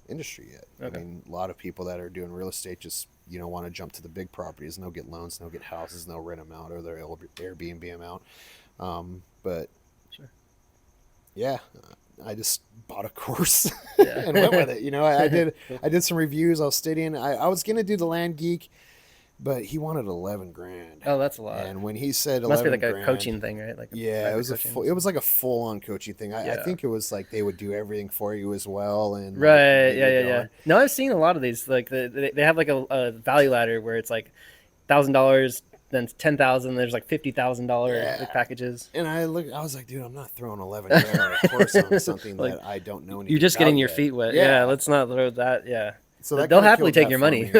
industry yet. I mean, a lot of people that are doing real estate just, you know, want to jump to the big properties, and they'll get loans, and they'll get houses, and they'll rent them out, or they'll Airbnb them out. But yeah, I just bought a course and went with it. You know, I did some reviews. I was studying. I was going to do the Land Geek, but he wanted $11,000. Oh, that's a lot. And when he said $11,000, must be like a coaching thing, right? Like it was like a full-on coaching thing. I think it was like they would do everything for you as well. And yeah. No, I've seen a lot of these. Like they have like a value ladder where it's like $1,000. Then it's $10,000. There's like $50,000 packages. And I was like, dude, I'm not throwing $11,000 on a course on something like, that I don't know anything. You're just about getting your yet. feet wet. Yeah, let's not throw that. Yeah. So they'll happily take your money.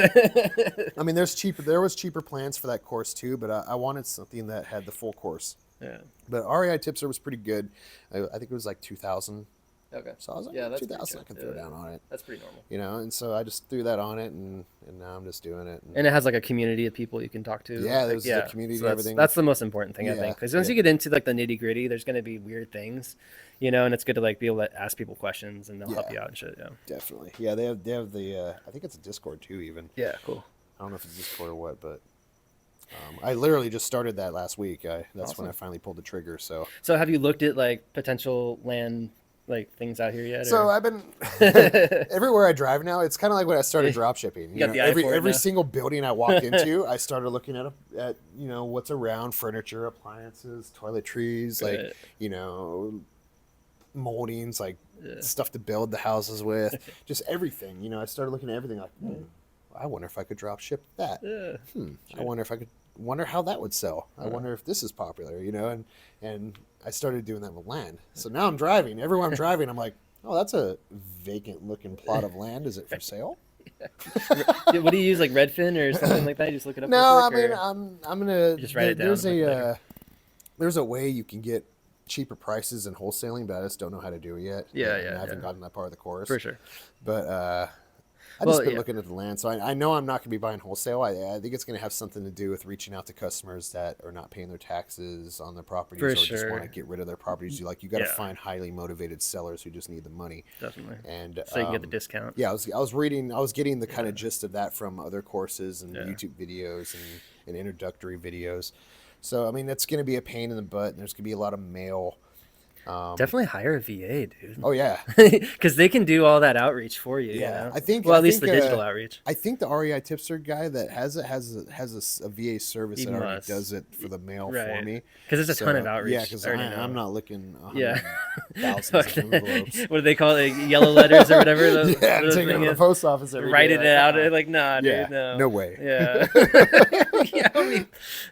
I mean, there was cheaper plans for that course too, but I wanted something that had the full course. Yeah. But REI Tipster was pretty good. I think it was like $2,000. Okay. So I was like, that's 2,000 I can throw down on it. That's pretty normal. You know, and so I just threw that on it, and now I'm just doing it. And it has like a community of people you can talk to. Yeah, there's a community and everything. That's the most important thing, I think. Because once you get into like the nitty gritty, there's going to be weird things, you know, and it's good to like be able to ask people questions, and they'll help you out and shit. Yeah. Definitely. Yeah, they have the, I think it's a Discord too, even. Yeah, cool. I don't know if it's Discord or what, but I literally just started that last week. That's when I finally pulled the trigger. So have you looked at like potential land like things out here yet? So I've been everywhere I drive now. It's kind of like when I started drop shipping. You know, every single building I walked into, I started looking at you know, what's around: furniture, appliances, toiletries, like, you know, moldings, like stuff to build the houses with, just everything. You know, I started looking at everything like, I wonder if I could drop ship that. I wonder how that would sell. I wonder if this is popular, you know, and I started doing that with land. So now I'm driving. Everywhere I'm driving, I'm like, oh, that's a vacant looking plot of land. Is it for sale? What do you use, like Redfin or something like that? You just look it up. No, I mean, I'm gonna just write it down. There's a way you can get cheaper prices in wholesaling, but I just don't know how to do it yet. I haven't gotten that part of the course for sure. But I've just been looking at the land, so I know I'm not going to be buying wholesale. I think it's going to have something to do with reaching out to customers that are not paying their taxes on their properties, or just want to get rid of their properties. You got to find highly motivated sellers who just need the money. Definitely. And so you can get the discount. Yeah, I was getting the kind of gist of that from other courses and YouTube videos and introductory videos. So I mean, that's going to be a pain in the butt, and there's going to be a lot of mail. Definitely hire a VA, dude. Oh yeah, Because they can do all that outreach for you. yeah. You know? I think. Well, I at least think, the digital outreach. I think the REI Tipster guy that has it has a VA service He that already must. does it for the mail for Right. me. Because there's a ton of outreach. Yeah, because I'm not looking Yeah. thousands of envelopes. What do they call it? Like, yellow letters or whatever? Yeah, I'm taking it to the post office every day. Writing it out. Like, nah, yeah, dude, no. no way. Yeah. Yeah.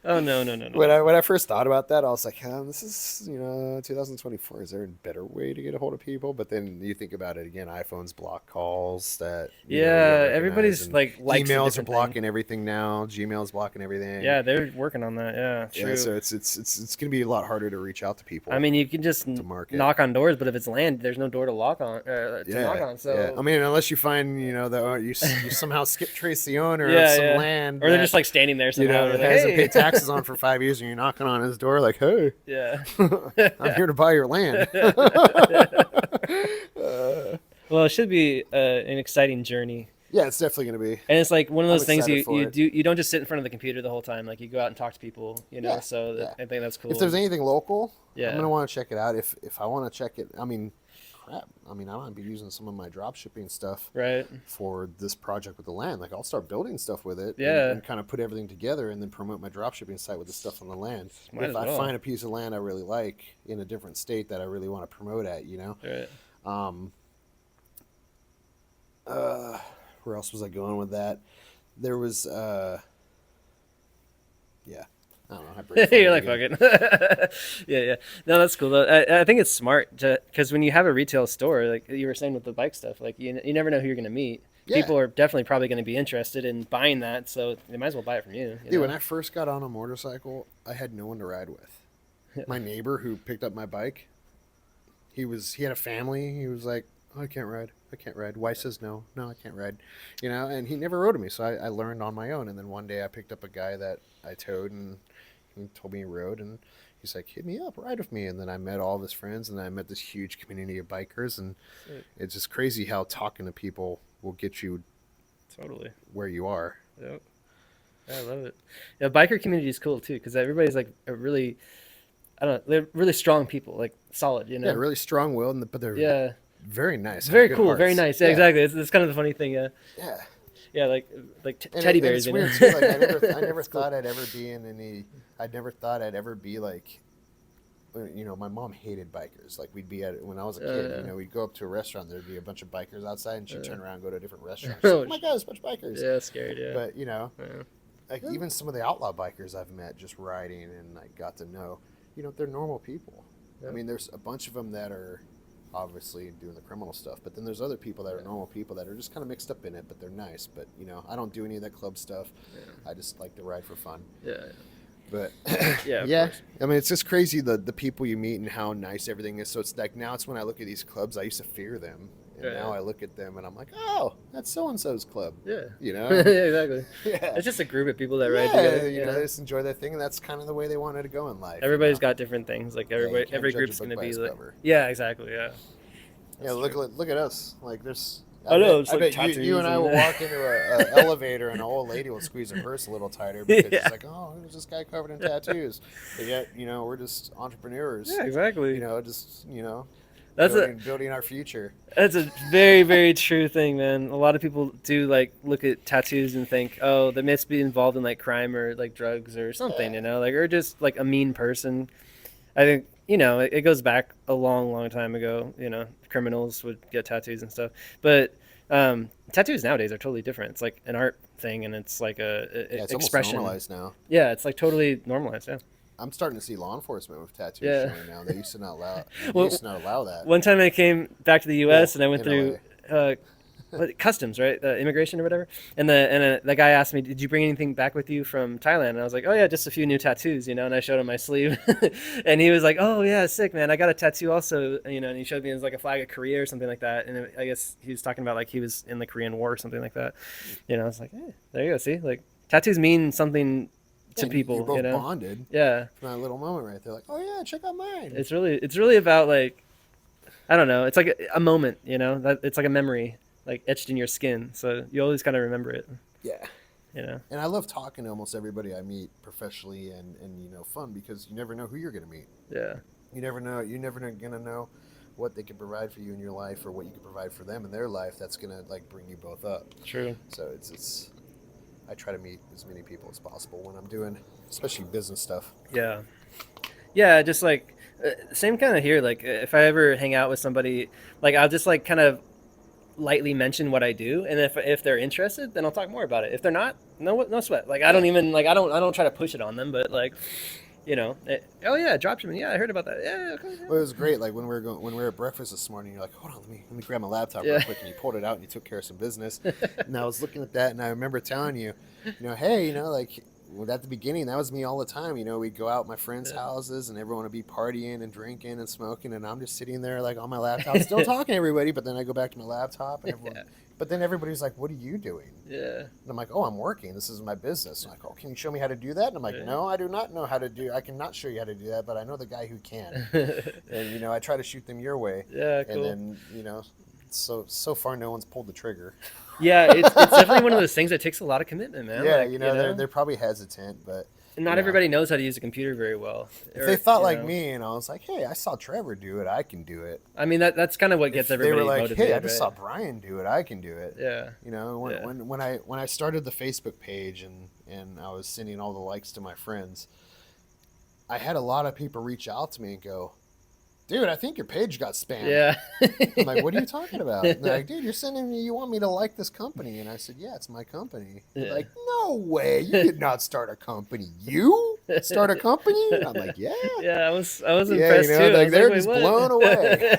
Oh, no. When I first thought about that, I was like, this is 2024. Is there a better way to get a hold of people? But then you think about it again. iPhones block calls that. You don't everybody's recognize, like likes a emails are different blocking thing. everything now. Gmail's blocking everything. Yeah, they're working on that. Yeah, true. Yeah, so it's gonna be a lot harder to reach out to people. I mean, you can just knock on doors, but if it's land, there's no door to knock on. So I mean, unless you find you somehow skip trace the owner of some land, or they're just like standing there somehow. That hasn't paid taxes on for 5 years, and you're knocking on his door like, hey, yeah, I'm here to buy your land. Well, it should be an exciting journey. Yeah, it's definitely going to be. And it's like one of those I'm things excited for it. you don't just sit in front of the computer the whole time. Like you go out and talk to people, Yeah, So I think that's cool. If there's anything local, Yeah. I'm going to want to check it out. If I want to check it, I mean, crap. I mean, I might be using some of my drop shipping stuff right for this project with the land. Like I'll start building stuff with it and kind of put everything together and then promote my drop shipping site with the stuff on the land. Might if as I well. find a piece of land I really like in a different state that I really want to promote at, Right. Where else was I going with that? There was I don't know. I break You're like, again. fuck it. Yeah. No, that's cool though. I think it's smart because when you have a retail store, like you were saying with the bike stuff, like you never know who you're going to meet. Yeah. People are definitely probably going to be interested in buying that, so they might as well buy it from you. Dude, when I first got on a motorcycle, I had no one to ride with. My neighbor who picked up my bike, he had a family. He was like, oh, I can't ride. Wife says no, I can't ride. And he never rode to me, so I learned on my own. And then one day I picked up a guy that I towed, and he told me he rode, and he's like, hit me up, ride with me. And then I met all of his friends, and I met this huge community of bikers, and it's just crazy how talking to people will get you totally where you are. Yep. I love it. Yeah, biker community is cool too because everybody's like a really, I don't know, they're really strong people, like solid, Yeah, really strong-willed, but they're very nice. Very cool, hearts. very nice. Yeah, exactly. It's kind of the funny thing. Yeah. Yeah. Yeah, like teddy bears. And it's weird too. Like I never thought I'd ever be in any. I never thought I'd ever be like. My mom hated bikers. Like we'd be when I was a kid. We'd go up to a restaurant. There'd be a bunch of bikers outside, and she'd turn around and go to a different restaurant. She's like, oh my god, there's a bunch of bikers. Yeah, scared. Yeah. But like even some of the outlaw bikers I've met just riding and like got to know. They're normal people. Yeah. I mean, there's a bunch of them that are obviously doing the criminal stuff, but then there's other people that are normal people that are just kind of mixed up in it, but they're nice. But I don't do any of that club stuff. I just like to ride for fun. But yeah. I mean, it's just crazy the people you meet and how nice everything is. So it's like now it's when I look at these clubs, I used to fear them, and now I look at them and I'm like, oh, that's so and so's club. Yeah. Yeah, exactly. Yeah. It's just a group of people that ride together. They just enjoy their thing, and that's kind of the way they wanted to go in life. Everybody's got different things. Like every group's going to be like, yeah, exactly. Yeah. Yeah, look at us. Like there's. I know. It's I like bet you and I will walk into an elevator, and an old lady will squeeze her purse a little tighter because she's like, "Oh, who's this guy covered in tattoos?" But yet, we're just entrepreneurs. Yeah, exactly. That's building our future. That's a very, very true thing, man. A lot of people do like look at tattoos and think, oh, they must be involved in like crime or like drugs or something, or just like a mean person. I think. It goes back a long, long time ago. Criminals would get tattoos and stuff. But tattoos nowadays are totally different. It's like an art thing, and it's like it's expression. Almost normalized now. Yeah, it's like totally normalized. Yeah. I'm starting to see law enforcement with tattoos showing now. They used to not allow. That. One time I came back to the U.S. and I went through customs, right? Immigration or whatever. And the guy asked me, "Did you bring anything back with you from Thailand?" And I was like, "Oh yeah, just a few new tattoos, And I showed him my sleeve, and he was like, "Oh yeah, sick, man. I got a tattoo also, And he showed me it was like a flag of Korea or something like that. And I guess he was talking about like he was in the Korean War or something like that. I was like, "Hey, there you go. See, like tattoos mean something." To people, you're both bonded. Yeah, from that little moment right there, like, oh yeah, check out mine. It's really about like, I don't know. It's like a moment, That it's like a memory, like etched in your skin. So you always kind of remember it. Yeah. And I love talking to almost everybody I meet professionally and fun because you never know who you're gonna meet. Yeah. You never know. You're never gonna know what they can provide for you in your life or what you can provide for them in their life. That's gonna like bring you both up. True. So it's. I try to meet as many people as possible when I'm doing, especially business stuff. Yeah. Yeah, just like same kind of here. Like if I ever hang out with somebody, like I'll just like kind of lightly mention what I do, and if they're interested, then I'll talk more about it. If they're not, no sweat. Like I don't even like I don't try to push it on them, but like oh yeah, dropshipping. Yeah, I heard about that. Yeah, okay. Well, it was great. Like when we were at breakfast this morning, you're like, hold on, let me grab my laptop real quick, and you pulled it out and you took care of some business. And I was looking at that, and I remember telling you, hey, like. Well, at the beginning, that was me all the time. We'd go out at my friends' houses and everyone would be partying and drinking and smoking. And I'm just sitting there like on my laptop, still talking to everybody. But then I go back to my laptop and but then everybody's like, what are you doing? Yeah. And I'm like, oh, I'm working. This is my business. And I'm like, oh, can you show me how to do that? And I'm like, no, I do not know how to do. I cannot show you how to do that, but I know the guy who can. And, I try to shoot them your way. Yeah, cool. And then, so far no one's pulled the trigger. Yeah, it's definitely one of those things that takes a lot of commitment, man. Yeah, like, they're probably hesitant, but not everybody knows how to use a computer very well. If they thought like me, and I was like, hey, I saw Trevor do it, I can do it. I mean, that's kind of what gets everybody motivated. They were like, motivated, hey, I just saw Brian do it, I can do it. Yeah. When I started the Facebook page and I was sending all the likes to my friends, I had a lot of people reach out to me and go, dude, I think your page got spammed. Yeah. I'm like, what are you talking about? And they're like, dude, you're sending me, you want me to like this company? And I said, yeah, it's my company. Yeah. Like, no way. You did not start a company. You start a company? And I'm like, yeah. Yeah, I was impressed too. Like, they're just blown away.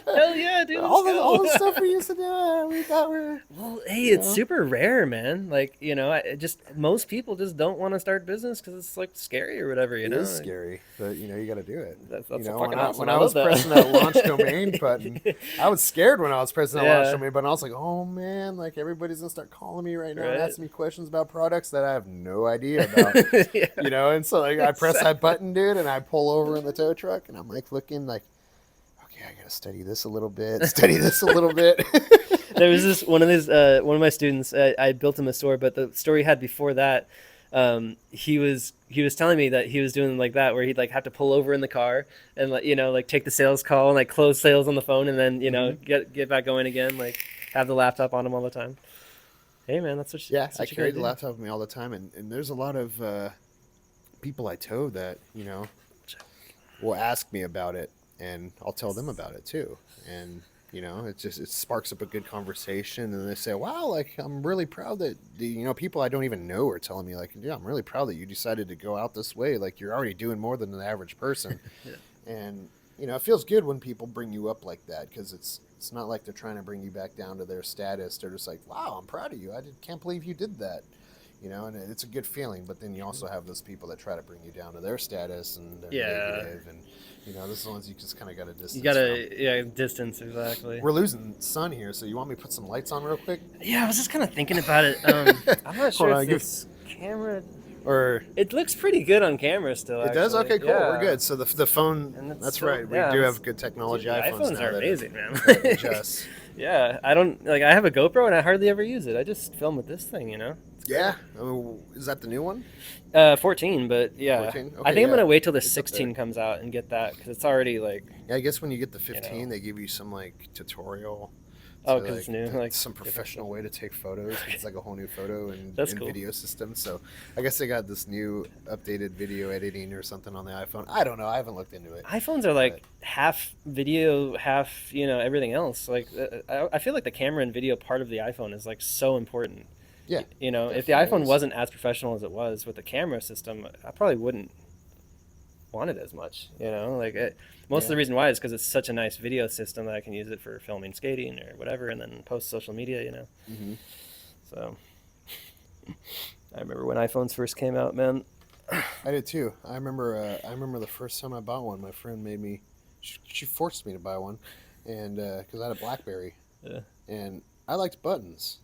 Hell yeah, dude. All the stuff we used to do, we thought well, hey, it's super rare, man. Like, most people just don't want to start business because it's like scary or whatever, It is scary, but you got to do it. That's fucking awesome. When I was pressing that launch domain button, I was scared when I was pressing that launch domain button. I was like, oh man, like everybody's gonna start calling me right now and asking me questions about products that I have no idea about. And so like I press that button, dude, and I pull over in the tow truck, and I'm like looking like, okay, I gotta study this a little bit. There was one of my students. I built him a store, but the store he had before that, he was telling me that he was doing like that, where he'd like have to pull over in the car and like take the sales call and like close sales on the phone and then get back going again, like have the laptop on him all the time. Hey man, that's what. I carry the laptop with me all the time, and there's a lot of people I tow that will ask me about it, and I'll tell them about it too, and. It sparks up a good conversation, and they say, wow, like, I'm really proud that, people I don't even know are telling me, like, yeah, I'm really proud that you decided to go out this way. Like, you're already doing more than the average person. And, it feels good when people bring you up like that, because it's not like they're trying to bring you back down to their status. They're just like, wow, I'm proud of you. Can't believe you did that. And it's a good feeling, but then you also have those people that try to bring you down to their status, and they're negative, and this is the ones you just kind of got to distance. You got to distance, exactly. We're losing sun here, so you want me to put some lights on real quick? Yeah, I was just kind of thinking about it. I'm not sure if this camera or it looks pretty good on camera still. It does. Okay, cool. Yeah. We're good. So the phone. That's right. We do have good technology. iPhones are amazing, man. Just. Yeah, I don't like. I have a GoPro and I hardly ever use it. I just film with this thing, Yeah. I mean, is that the new one? 14, but yeah. 14? Okay, I think I'm going to wait till the 16 comes out and get that, because it's already like... Yeah, I guess when you get the 15, they give you some like tutorial. Oh, because it's new. Like some professional way to take photos. It's like a whole new photo and cool. video system. So I guess they got this new updated video editing or something on the iPhone. I don't know. I haven't looked into it. iPhones are like half video, half, everything else. Like I feel like the camera and video part of the iPhone is like so important. Yeah. If the iPhone wasn't as professional as it was with the camera system, I probably wouldn't want it as much. Most of the reason why is because it's such a nice video system that I can use it for filming skating or whatever, and then post social media. Mm-hmm. So I remember when iPhones first came out, man. I did too. I remember the first time I bought one. My friend made me. She forced me to buy one, and because I had a BlackBerry. Yeah. And I liked buttons.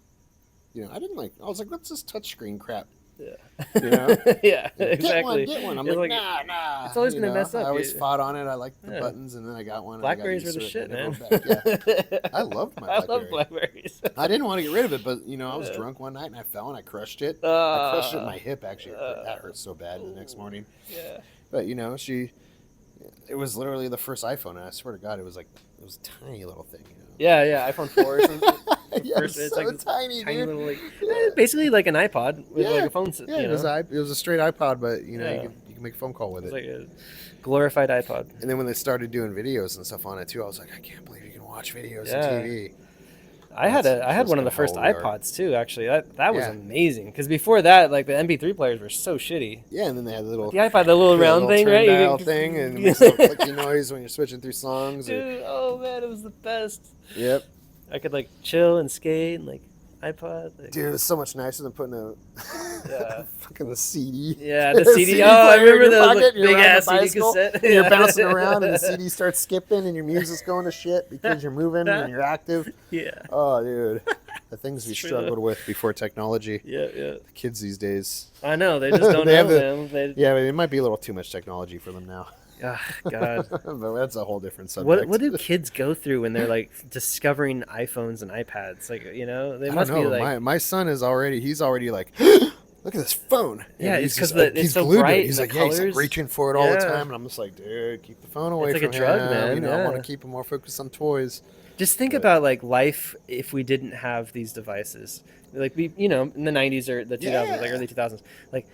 I didn't like. I was like, "What's this touchscreen crap?" Yeah. Yeah. Exactly. Get one. I'm like, nah. It's always gonna mess up. I always fought on it. I liked the buttons, and then I got one. Blackberries were the shit, man. Yeah. I loved my BlackBerry. I love Blackberries. I didn't want to get rid of it, but I was drunk one night and I fell and I crushed it. I crushed it in my hip. Actually, that hurt so bad the next morning. Yeah. But it was literally the first iPhone, and I swear to God, it was a tiny little thing. Yeah, iPhone 4 or something. Yeah, it's so like tiny, dude. little, like, basically like an iPod with like a phone. Yeah, it was a straight iPod, but you Yeah. can make a phone call with It's it. like a glorified iPod. And then when they started doing videos and stuff on it too, I was like, I can't believe you can watch videos on TV. I had one of the first iPods too. Actually, that was amazing. Because before that, like the MP3 players were so shitty. Yeah, and then they had the little the iPod, the little round thing, right? Dial thing, and it makes a little clicky noise when you're switching through songs. Dude, oh man, it was the best. Yep. I could like chill and skate and like iPod. Like, dude, it's so much nicer than putting a fucking the CD. Yeah, the CD. Oh, I remember those like, big ass CD cassette. And you're bouncing around, and the CD starts skipping, and your music's going to shit because you're moving and you're active. Yeah. Oh, dude, the things we struggled with before technology. Yeah. The kids these days. I know they just don't know them. Yeah, it might be a little too much technology for them now. Oh, God. But that's a whole different subject. What do kids go through when they're like discovering iPhones and iPads? Like, they must be like. My son is already. He's already like, look at this phone. Yeah, and it's because he's so glued bright. To it. He's like, he's like reaching for it all the time, and I'm just like, dude, keep the phone away it's from like a drug, him. Man. I want to keep him more focused on toys. Just think about like life if we didn't have these devices. Like we, in the 90s or the 2000s, like early 2000s, like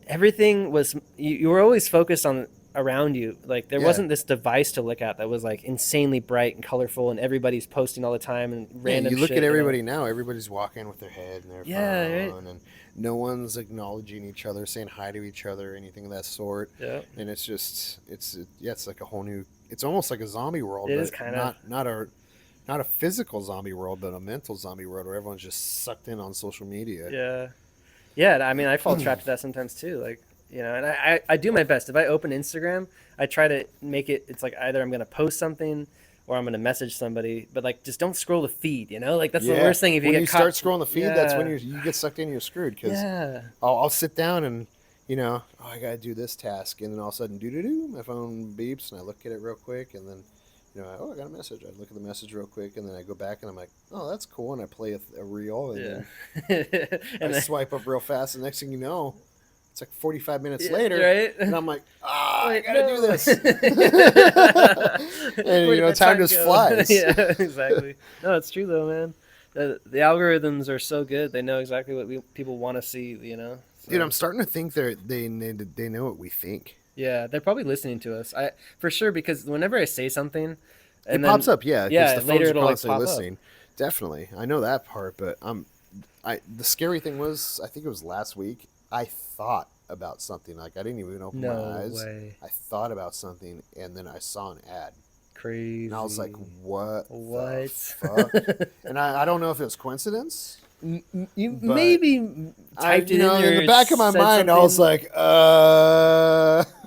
everything was you were always focused on around you. Like there wasn't this device to look at that was like insanely bright and colorful, and everybody's posting all the time and random. You look shit, at everybody now. Everybody's walking with their head in their phone, right? And no one's acknowledging each other, saying hi to each other, anything of that sort. Yeah. And it's just it's like a whole new. It's almost like a zombie world. It but is kind of not a physical zombie world, but a mental zombie world where everyone's just sucked in on social media. Yeah. I mean, I fall trapped to that sometimes too. Like, and I do my best. If I open Instagram, I try to make it. It's like either I'm going to post something or I'm going to message somebody. But like, just don't scroll the feed. Like that's the worst thing. If you when get you caught, start scrolling the feed, that's when you get sucked in. You're screwed because I'll sit down and I got to do this task, and then all of a sudden, my phone beeps, and I look at it real quick, and then. I got a message. I look at the message real quick, and then I go back, and I'm like, "Oh, that's cool." And I play a reel, and then I swipe up real fast. And next thing you know, it's like 45 minutes later, right? And I'm like, I gotta do this. And time just flies. Yeah, exactly. No, it's true though, man. The algorithms are so good; they know exactly what people want to see. So. Dude, I'm starting to think they know what we think. Yeah, they're probably listening to us. For sure, because whenever I say something, it pops up. Yeah, the later it'll constantly pop listening. Up. Definitely, I know that part. But the scary thing was, I think it was last week. I thought about something. Like I didn't even open my eyes. Way. I thought about something, and then I saw an ad. Crazy. And I was like, "What? The fuck?" And I don't know if it was coincidence. You maybe typed it in the back of my mind. Something. I was like,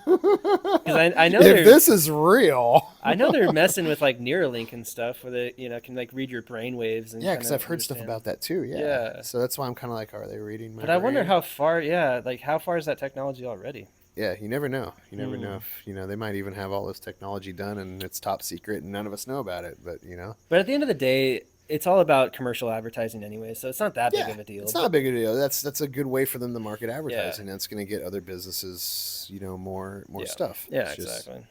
Because I know if this is real. I know they're messing with like Neuralink and stuff, where they can like read your brain waves. And because I've heard stuff about that too. Yeah. So that's why I'm kind of like, are they reading my? But brain? I wonder how far. Yeah, like how far is that technology already? Yeah, you never know. You never know if they might even have all this technology done and it's top secret and none of us know about it. But But at the end of the day, it's all about commercial advertising anyway, so it's not that big of a deal. It's not a big deal. That's a good way for them to market advertising. That's going to get other businesses, more stuff. Yeah, exactly.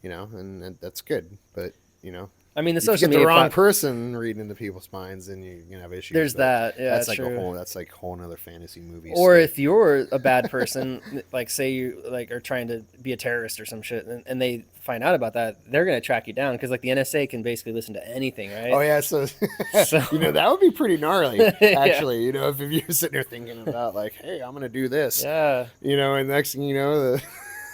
And that's good. But I mean, the if social you get media the wrong person reading into people's minds, then you're gonna have issues. There's that. Yeah, that's like true. That's like a whole another fantasy movie. Or if you're a bad person, like say you are trying to be a terrorist or some shit, and they find out about that, they're gonna track you down because like the NSA can basically listen to anything, right? Oh yeah, so that would be pretty gnarly, actually. If you're sitting there thinking about like, hey, I'm gonna do this, and next thing you know,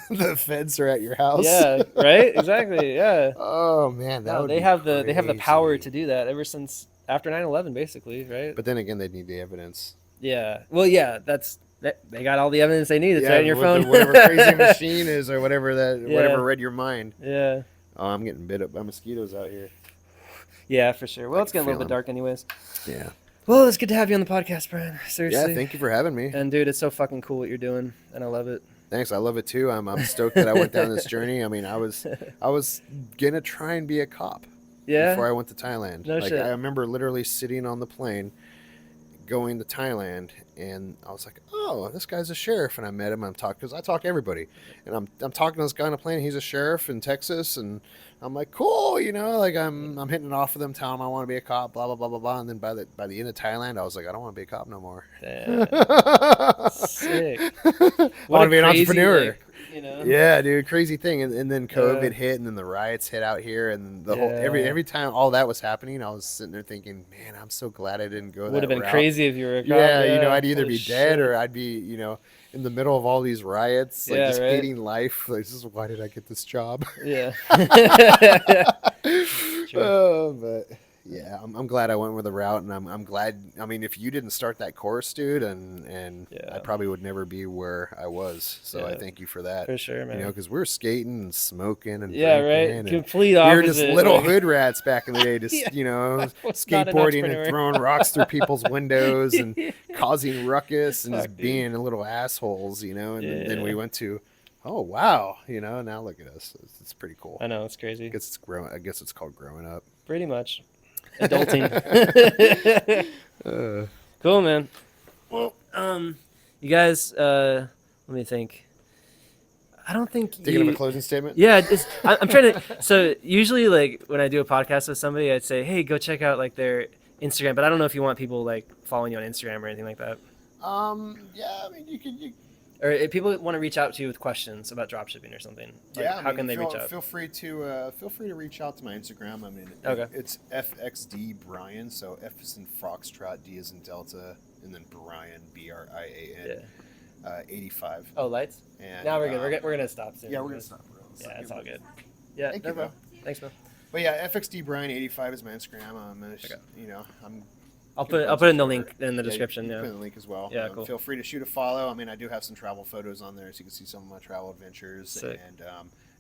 the feds are at your house. Yeah, right. Exactly. Yeah. Oh man, they have the power to do that ever since after 9/11, basically, right? But then again, they need the evidence. Yeah. Well, yeah. They got all the evidence they need. It's right in your phone. Whatever crazy machine is, or whatever whatever read your mind. Yeah. Oh, I'm getting bit up by mosquitoes out here. Yeah, for sure. Well, it's getting a little bit dark, anyways. Yeah. Well, it's good to have you on the podcast, Brian. Seriously. Yeah, thank you for having me. And dude, it's so fucking cool what you're doing, and I love it. Thanks, I love it too. I'm stoked that I went down this journey. I mean, I was gonna try and be a cop. Yeah. Before I went to Thailand. No shit. I remember literally sitting on the plane, going to Thailand, and I was like, oh, this guy's a sheriff, and I met him. Because I talk to everybody, and I'm talking to this guy on a plane. He's a sheriff in Texas, and I'm like, cool, like I'm hitting it off with them, telling him I want to be a cop, blah blah blah blah blah. And then by the end of Thailand, I was like, I don't want to be a cop no more. Sick. I want to be an entrepreneur. Like, Yeah, dude, crazy thing. And then COVID hit, and then the riots hit out here, and the whole every time all that was happening, I was sitting there thinking, man, I'm so glad I didn't go. Would have been route. crazy if you were a cop. Yeah, I'd either be dead or I'd be, in the middle of all these riots, like just hating life. Like, why did I get this job? Yeah. But yeah, I'm glad I went with the route, and I'm glad. I mean, if you didn't start that course, dude, and I probably would never be where I was. So I thank you for that. For sure, man. Because we're skating and smoking and right. and Complete opposite. We were just little hood rats back in the day, just skateboarding and throwing rocks through people's windows and causing ruckus and just being little assholes, And then we went to. Oh wow! Now look at us. It's pretty cool. I know, it's crazy. I guess it's called growing up. Pretty much. Adulting. Cool, man. Well, you guys, let me think. I don't think Thinking of a closing statement? Yeah, I'm trying to. So usually, like when I do a podcast with somebody, I'd say, "Hey, go check out like their Instagram." But I don't know if you want people like following you on Instagram or anything like that. Yeah, I mean, you could. Or if people want to reach out to you with questions about dropshipping or something, how can they reach out? Feel free to reach out to my Instagram. I mean, it's FXD Brian. So F is in Foxtrot, D is in Delta, and then Brian BRIAN. 85. Oh, lights. And now we're good. We're gonna stop soon. Yeah, we're gonna stop. Yeah, it's all good. Yeah, Thank no you, problem. Thanks, man. But yeah, FXD Brian 85 is my Instagram. I'll put it in the link in the description. Put in the link as well. Yeah, cool. Feel free to shoot a follow. I mean, I do have some travel photos on there, so you can see some of my travel adventures. Sick. And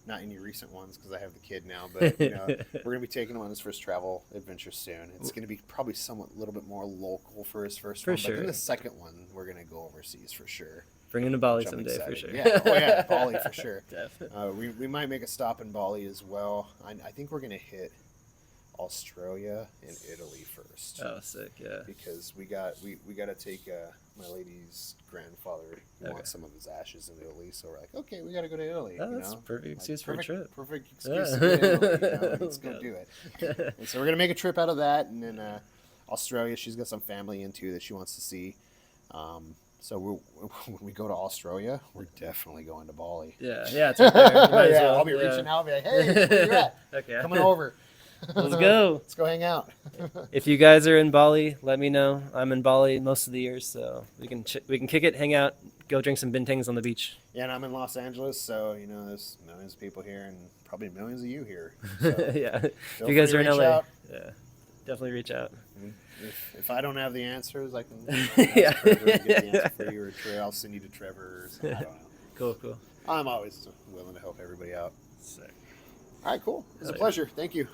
not any recent ones because I have the kid now. But we're gonna be taking him on his first travel adventure soon. It's gonna be probably somewhat a little bit more local for his first one. Sure. But then the second one, we're gonna go overseas for sure. Bring him to Bali someday for sure. Yeah, Bali for sure. Definitely. We might make a stop in Bali as well. I think we're gonna hit Australia and Italy first. Oh, sick! Yeah. Because we got to take my lady's grandfather. He wants some of his ashes in Italy, so we're like, okay, we got to go to Italy. Oh, that's perfect excuse for a trip. Perfect excuse to go to Italy. Let's go do it. And so we're gonna make a trip out of that, and then Australia. She's got some family into that she wants to see. So when we go to Australia, we're definitely going to Bali. Yeah, it's right there. I'll be reaching out, and be like, hey, where you at? Okay. Coming over. Let's go. Let's go hang out. If you guys are in Bali, let me know. I'm in Bali most of the years, so we can kick it, hang out, go drink some bintangs on the beach. Yeah, and I'm in Los Angeles, so there's millions of people here, and probably millions of you here. So yeah. If you guys are in LA, definitely reach out. If I don't have the answers, I can get the answer for you, or I'll send you to Trevor. Or something. I don't know. Cool. I'm always willing to help everybody out. Sick. All right, cool. It was a pleasure. Thank you.